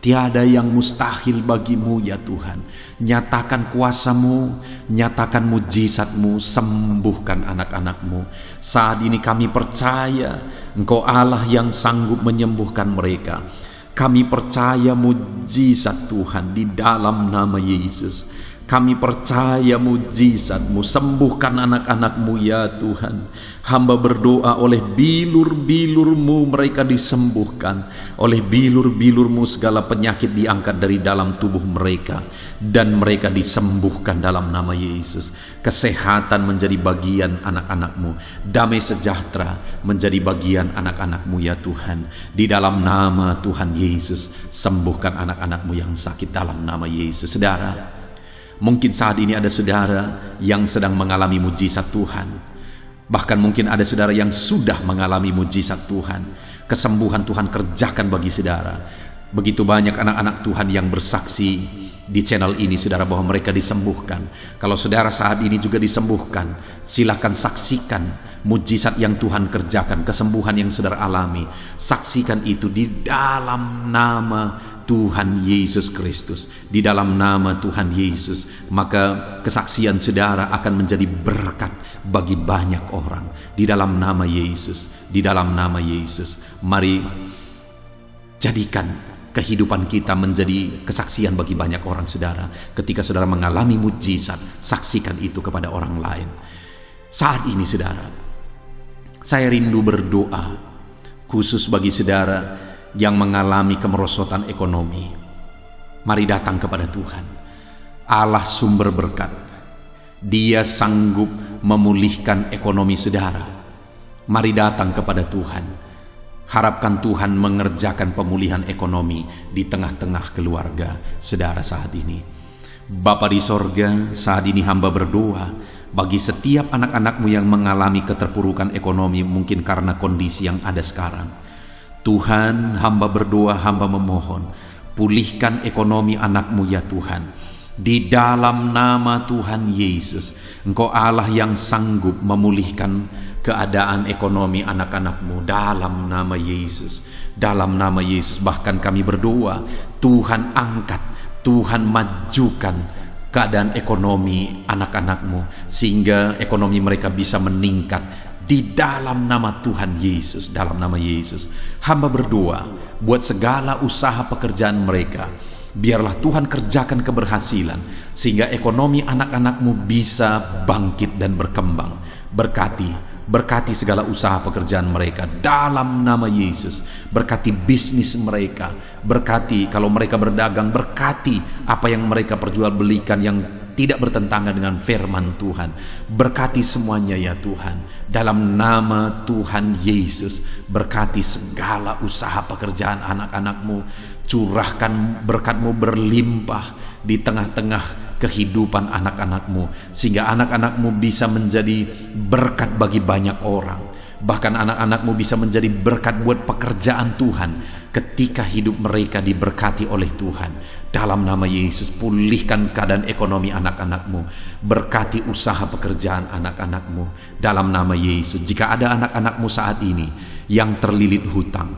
Tiada yang mustahil bagimu ya Tuhan. Nyatakan kuasa-Mu, nyatakan mujizat-Mu, sembuhkan anak-anak-Mu. Saat ini kami percaya Engkau Allah yang sanggup menyembuhkan mereka. Kami percaya mujizat Tuhan di dalam nama Yesus. Kami percaya mujizat-Mu, sembuhkan anak-anak-Mu ya Tuhan. Hamba berdoa oleh bilur-bilur-Mu mereka disembuhkan. Oleh bilur-bilur-Mu segala penyakit diangkat dari dalam tubuh mereka. Dan mereka disembuhkan dalam nama Yesus. Kesehatan menjadi bagian anak-anak-Mu. Damai sejahtera menjadi bagian anak-anak-Mu ya Tuhan. Di dalam nama Tuhan Yesus, sembuhkan anak-anak-Mu yang sakit dalam nama Yesus. Saudara, mungkin saat ini ada saudara yang sedang mengalami mujizat Tuhan. Bahkan mungkin ada saudara yang sudah mengalami mujizat Tuhan. Kesembuhan Tuhan kerjakan bagi saudara. Begitu banyak anak-anak Tuhan yang bersaksi di channel ini, saudara, bahwa mereka disembuhkan. Kalau saudara saat ini juga disembuhkan, silakan saksikan mujizat yang Tuhan kerjakan, kesembuhan yang saudara alami. Saksikan itu di dalam nama Tuhan Yesus Kristus. Di dalam nama Tuhan Yesus, maka kesaksian saudara akan menjadi berkat bagi banyak orang. Di dalam nama Yesus, di dalam nama Yesus. Mari jadikan kehidupan kita menjadi kesaksian bagi banyak orang, saudara. Ketika saudara mengalami mujizat, saksikan itu kepada orang lain. Saat ini, saudara, saya rindu berdoa khusus bagi saudara yang mengalami kemerosotan ekonomi. Mari datang kepada Tuhan, Allah sumber berkat. Dia sanggup memulihkan ekonomi saudara. Mari datang kepada Tuhan. Harapkan Tuhan mengerjakan pemulihan ekonomi di tengah-tengah keluarga saudara saat ini. Bapa di sorga, saat ini hamba berdoa bagi setiap anak-anak-Mu yang mengalami keterpurukan ekonomi, mungkin karena kondisi yang ada sekarang. Tuhan, hamba berdoa, hamba memohon, pulihkan ekonomi anak-Mu ya Tuhan. Di dalam nama Tuhan Yesus, Engkau Allah yang sanggup memulihkan keadaan ekonomi anak-anak-Mu dalam nama Yesus. Dalam nama Yesus, bahkan kami berdoa, Tuhan angkat, Tuhan majukan keadaan ekonomi anak-anak-Mu, sehingga ekonomi mereka bisa meningkat di dalam nama Tuhan Yesus. Dalam nama Yesus, hamba berdoa buat segala usaha pekerjaan mereka. Biarlah Tuhan kerjakan keberhasilan, sehingga ekonomi anak-anak-Mu bisa bangkit dan berkembang. Berkati segala usaha pekerjaan mereka dalam nama Yesus. Berkati bisnis mereka. Berkati kalau mereka berdagang. Berkati apa yang mereka perjualbelikan yang tidak bertentangan dengan firman Tuhan. Berkati semuanya ya Tuhan. Dalam nama Tuhan Yesus, berkati segala usaha pekerjaan anak-anak-Mu. Curahkan berkat-Mu berlimpah di tengah-tengah kehidupan anak-anak-Mu, sehingga anak-anak-Mu bisa menjadi berkat bagi banyak orang. Bahkan anak-anak-Mu bisa menjadi berkat buat pekerjaan Tuhan ketika hidup mereka diberkati oleh Tuhan. Dalam nama Yesus, pulihkan keadaan ekonomi anak-anak-Mu. Berkati usaha pekerjaan anak-anak-Mu dalam nama Yesus. Jika ada anak-anak-Mu saat ini yang terlilit hutang,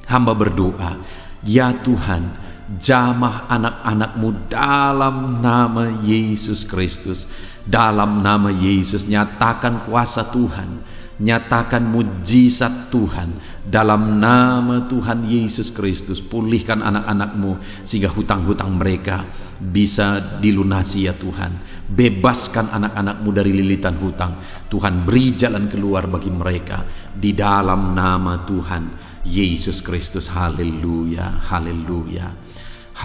hamba berdoa, ya Tuhan, jamah anak-anak-Mu dalam nama Yesus Kristus. Dalam nama Yesus, nyatakan kuasa Tuhan, nyatakan mujizat Tuhan. Dalam nama Tuhan Yesus Kristus, pulihkan anak-anak-Mu sehingga hutang-hutang mereka bisa dilunasi ya Tuhan. Bebaskan anak-anak-Mu dari lilitan hutang. Tuhan, beri jalan keluar bagi mereka di dalam nama Tuhan Yesus Kristus. Haleluya, haleluya,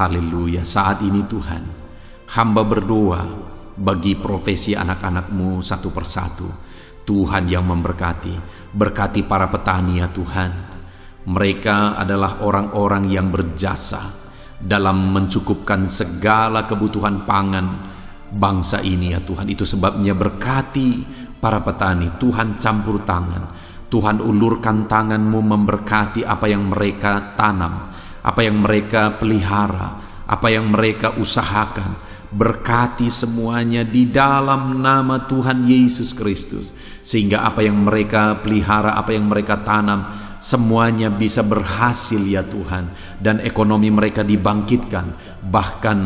haleluya. Saat ini Tuhan, hamba berdoa bagi profesi anak-anak-Mu satu persatu. Tuhan yang memberkati, berkati para petani ya Tuhan. Mereka adalah orang-orang yang berjasa dalam mencukupkan segala kebutuhan pangan bangsa ini ya Tuhan. Itu sebabnya berkati para petani. Tuhan campur tangan, Tuhan ulurkan tangan-Mu memberkati apa yang mereka tanam, apa yang mereka pelihara, apa yang mereka usahakan. Berkati semuanya di dalam nama Tuhan Yesus Kristus, sehingga apa yang mereka pelihara, apa yang mereka tanam, semuanya bisa berhasil ya Tuhan, dan ekonomi mereka dibangkitkan. Bahkan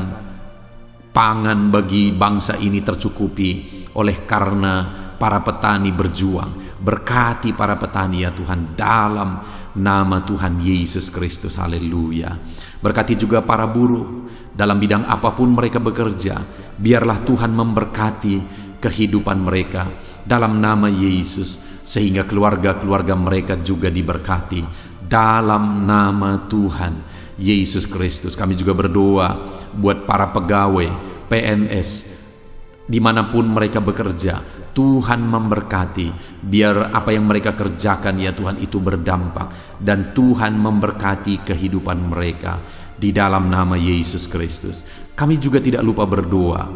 pangan bagi bangsa ini tercukupi oleh karena para petani berjuang. Berkati para petani ya Tuhan dalam nama Tuhan Yesus Kristus. Haleluya. Berkati juga para buruh dalam bidang apapun mereka bekerja. Biarlah Tuhan memberkati kehidupan mereka dalam nama Yesus, sehingga keluarga-keluarga mereka juga diberkati dalam nama Tuhan Yesus Kristus. Kami juga berdoa buat para pegawai PNS dimanapun mereka bekerja. Tuhan memberkati, biar apa yang mereka kerjakan ya Tuhan itu berdampak, dan Tuhan memberkati kehidupan mereka di dalam nama Yesus Kristus. Kami juga tidak lupa berdoa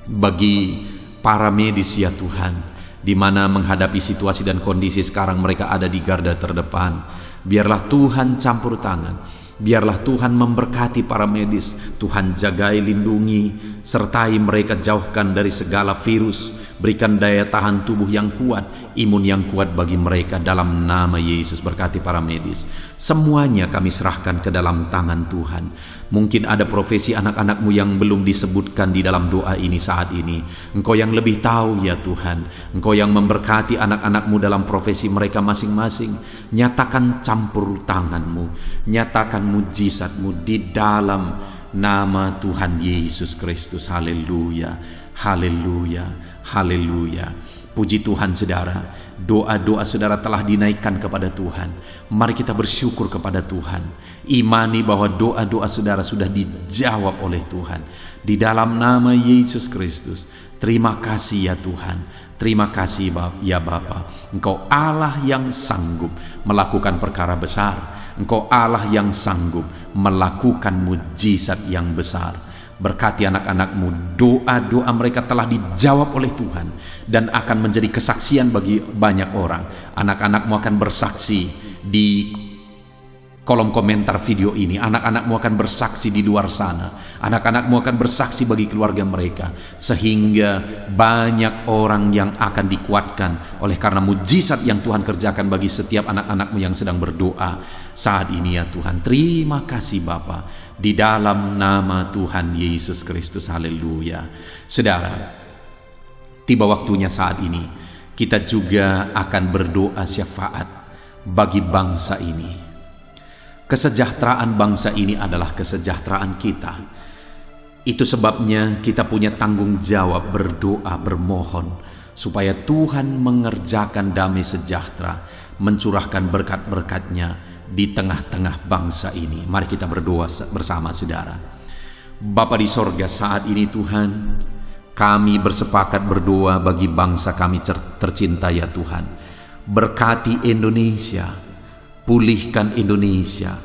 bagi para medis ya Tuhan, di mana menghadapi situasi dan kondisi sekarang mereka ada di garda terdepan. Biarlah Tuhan campur tangan, biarlah Tuhan memberkati para medis. Tuhan jagai, lindungi, sertai mereka, jauhkan dari segala virus. Berikan daya tahan tubuh yang kuat, imun yang kuat bagi mereka dalam nama Yesus. Berkati para medis. Semuanya kami serahkan ke dalam tangan Tuhan. Mungkin ada profesi anak-anak-Mu yang belum disebutkan di dalam doa ini saat ini. Engkau yang lebih tahu ya Tuhan. Engkau yang memberkati anak-anak-Mu dalam profesi mereka masing-masing. Nyatakan campur tangan-Mu, nyatakan mujizat-Mu di dalam nama Tuhan Yesus Kristus. Haleluya, haleluya, haleluya. Puji Tuhan saudara, doa-doa saudara telah dinaikkan kepada Tuhan. Mari kita bersyukur kepada Tuhan. Imani bahwa doa-doa saudara sudah dijawab oleh Tuhan. Di dalam nama Yesus Kristus. Terima kasih ya Tuhan. Terima kasih ya Bapa. Engkau Allah yang sanggup melakukan perkara besar. Engkau Allah yang sanggup melakukan mujizat yang besar. Berkati anak-anak-Mu, doa-doa mereka telah dijawab oleh Tuhan dan akan menjadi kesaksian bagi banyak orang. Anak-anak-Mu akan bersaksi di kolom komentar video ini. Anak-anak-Mu akan bersaksi di luar sana. Anak-anak-Mu akan bersaksi bagi keluarga mereka, sehingga banyak orang yang akan dikuatkan oleh karena mujizat yang Tuhan kerjakan bagi setiap anak-anak-Mu yang sedang berdoa saat ini ya Tuhan. Terima kasih Bapa, di dalam nama Tuhan Yesus Kristus. Haleluya. Saudara, tiba waktunya saat ini kita juga akan berdoa syafaat bagi bangsa ini. Kesejahteraan bangsa ini adalah kesejahteraan kita. Itu sebabnya kita punya tanggung jawab berdoa, bermohon supaya Tuhan mengerjakan damai sejahtera, mencurahkan berkat-berkat-Nya di tengah-tengah bangsa ini. Mari kita berdoa bersama saudara. Bapa di sorga, saat ini Tuhan, kami bersepakat berdoa bagi bangsa kami tercinta ya Tuhan. Berkati Indonesia, pulihkan Indonesia,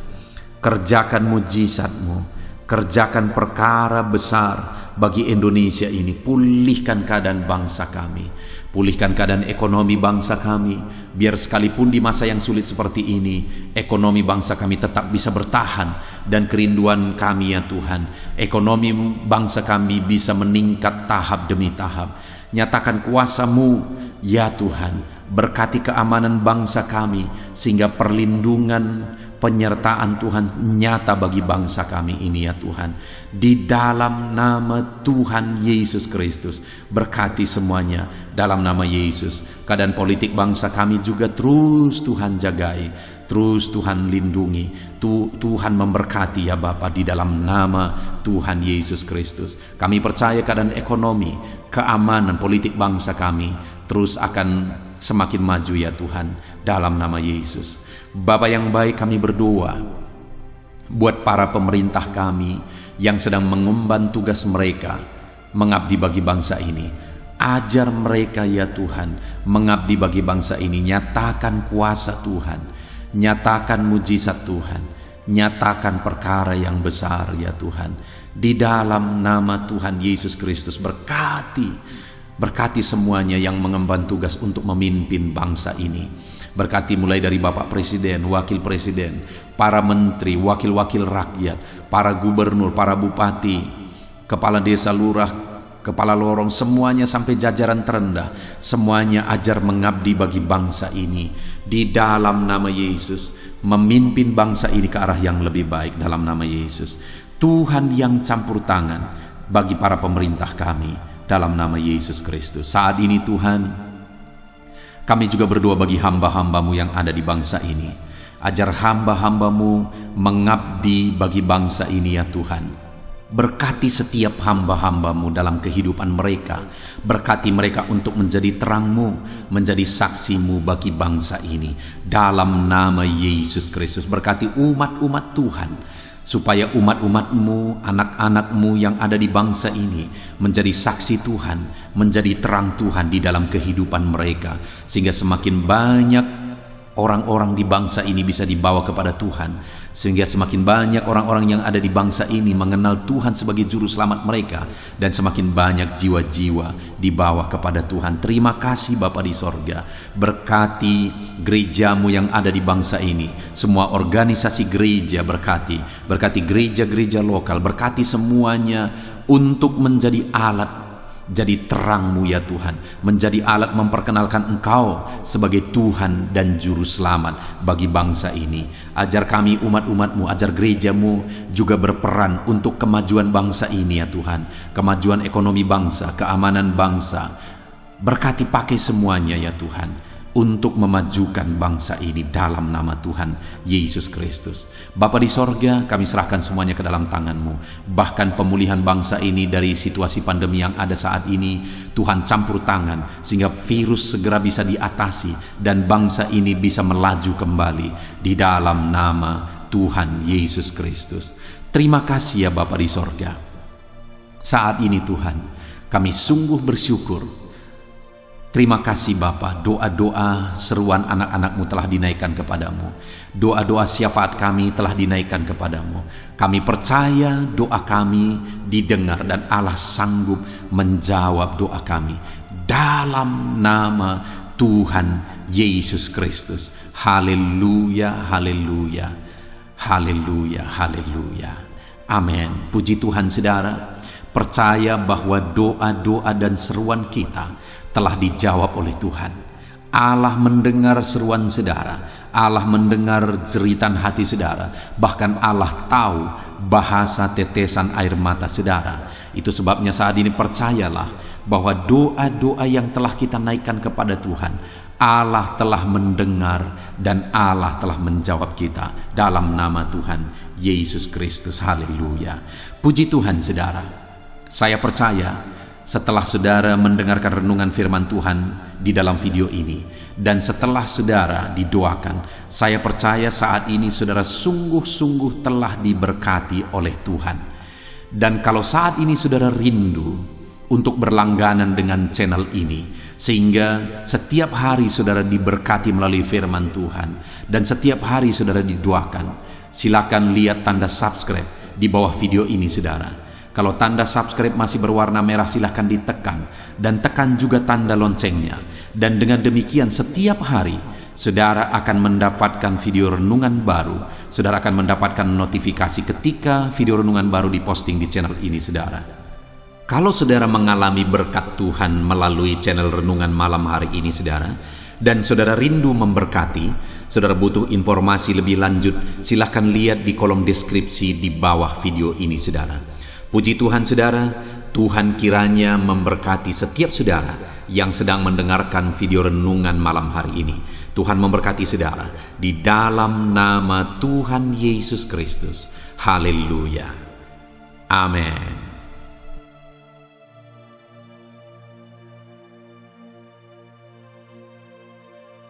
kerjakan mujizat-Mu, kerjakan perkara besar bagi Indonesia ini. Pulihkan keadaan bangsa kami, pulihkan keadaan ekonomi bangsa kami, biar sekalipun di masa yang sulit seperti ini, ekonomi bangsa kami tetap bisa bertahan. Dan kerinduan kami ya Tuhan, ekonomi bangsa kami bisa meningkat tahap demi tahap. Nyatakan kuasa-Mu ya Tuhan. Berkati keamanan bangsa kami, sehingga perlindungan, penyertaan Tuhan nyata bagi bangsa kami ini ya Tuhan. Di dalam nama Tuhan Yesus Kristus, berkati semuanya dalam nama Yesus. Keadaan politik bangsa kami juga terus Tuhan jagai, terus Tuhan lindungi. Tuhan memberkati ya Bapa, di dalam nama Tuhan Yesus Kristus. Kami percaya keadaan ekonomi, keamanan politik bangsa kami terus akan semakin maju ya Tuhan, dalam nama Yesus. Bapa yang baik, kami berdoa buat para pemerintah kami yang sedang mengemban tugas mereka mengabdi bagi bangsa ini. Ajar mereka ya Tuhan, mengabdi bagi bangsa ini. Nyatakan kuasa Tuhan, nyatakan mujizat Tuhan, nyatakan perkara yang besar ya Tuhan. Di dalam nama Tuhan Yesus Kristus, berkati semuanya yang mengemban tugas untuk memimpin bangsa ini. Berkati mulai dari Bapak Presiden, Wakil Presiden, para menteri, wakil-wakil rakyat, para gubernur, para bupati, kepala desa, lurah, kepala lorong, semuanya sampai jajaran terendah. Semuanya ajar mengabdi bagi bangsa ini. Di dalam nama Yesus, memimpin bangsa ini ke arah yang lebih baik dalam nama Yesus. Tuhan yang campur tangan bagi para pemerintah kami dalam nama Yesus Kristus. Saat ini Tuhan, kami juga berdoa bagi hamba-hamba-Mu yang ada di bangsa ini. Ajar hamba-hamba-Mu mengabdi bagi bangsa ini ya Tuhan. Berkati setiap hamba-hamba-Mu dalam kehidupan mereka. Berkati mereka untuk menjadi terang-Mu, menjadi saksi-Mu bagi bangsa ini. Dalam nama Yesus Kristus, berkati umat-umat Tuhan, supaya umat-umat-Mu, anak-anak-Mu yang ada di bangsa ini menjadi saksi Tuhan, menjadi terang Tuhan di dalam kehidupan mereka, sehingga semakin banyak orang-orang di bangsa ini bisa dibawa kepada Tuhan, sehingga semakin banyak orang-orang yang ada di bangsa ini mengenal Tuhan sebagai juru selamat mereka, dan semakin banyak jiwa-jiwa dibawa kepada Tuhan. Terima kasih Bapa di sorga. Berkati gereja-Mu yang ada di bangsa ini, semua organisasi gereja berkati gereja-gereja lokal, berkati semuanya untuk menjadi alat, jadi terang-Mu ya Tuhan, menjadi alat memperkenalkan Engkau sebagai Tuhan dan Juru Selamat bagi bangsa ini. Ajar kami umat-umat-Mu, ajar gereja-Mu juga berperan untuk kemajuan bangsa ini ya Tuhan, kemajuan ekonomi bangsa, keamanan bangsa. Berkati pakai semuanya ya Tuhan, untuk memajukan bangsa ini dalam nama Tuhan Yesus Kristus. Bapa di sorga, kami serahkan semuanya ke dalam tangan-Mu. Bahkan pemulihan bangsa ini dari situasi pandemi yang ada saat ini, Tuhan campur tangan sehingga virus segera bisa diatasi dan bangsa ini bisa melaju kembali di dalam nama Tuhan Yesus Kristus. Terima kasih ya Bapa di sorga. Saat ini Tuhan, kami sungguh bersyukur. Terima kasih Bapa, doa-doa seruan anak-anak-Mu telah dinaikkan kepadamu. Doa-doa syafaat kami telah dinaikkan kepadamu. Kami percaya doa kami didengar dan Allah sanggup menjawab doa kami. Dalam nama Tuhan Yesus Kristus. Haleluya, haleluya, haleluya, haleluya. Amin. Puji Tuhan saudara. Percaya bahwa doa-doa dan seruan kita telah dijawab oleh Tuhan. Allah mendengar seruan saudara, Allah mendengar jeritan hati saudara, bahkan Allah tahu bahasa tetesan air mata saudara. Itu sebabnya saat ini percayalah bahwa doa-doa yang telah kita naikkan kepada Tuhan, Allah telah mendengar dan Allah telah menjawab kita dalam nama Tuhan Yesus Kristus. Haleluya. Puji Tuhan saudara. Saya percaya setelah saudara mendengarkan renungan firman Tuhan di dalam video ini, dan setelah saudara didoakan, saya percaya saat ini saudara sungguh-sungguh telah diberkati oleh Tuhan. Dan kalau saat ini saudara rindu untuk berlangganan dengan channel ini, sehingga setiap hari saudara diberkati melalui firman Tuhan, dan setiap hari saudara didoakan, silakan lihat tanda subscribe di bawah video ini saudara. Kalau tanda subscribe masih berwarna merah, silahkan ditekan, dan tekan juga tanda loncengnya. Dan dengan demikian setiap hari saudara akan mendapatkan video renungan baru. Saudara akan mendapatkan notifikasi ketika video renungan baru diposting di channel ini saudara. Kalau saudara mengalami berkat Tuhan melalui channel renungan malam hari ini saudara, dan saudara rindu memberkati, saudara butuh informasi lebih lanjut, silahkan lihat di kolom deskripsi di bawah video ini saudara. Puji Tuhan saudara, Tuhan kiranya memberkati setiap saudara yang sedang mendengarkan video renungan malam hari ini. Tuhan memberkati saudara di dalam nama Tuhan Yesus Kristus. Haleluya. Amin.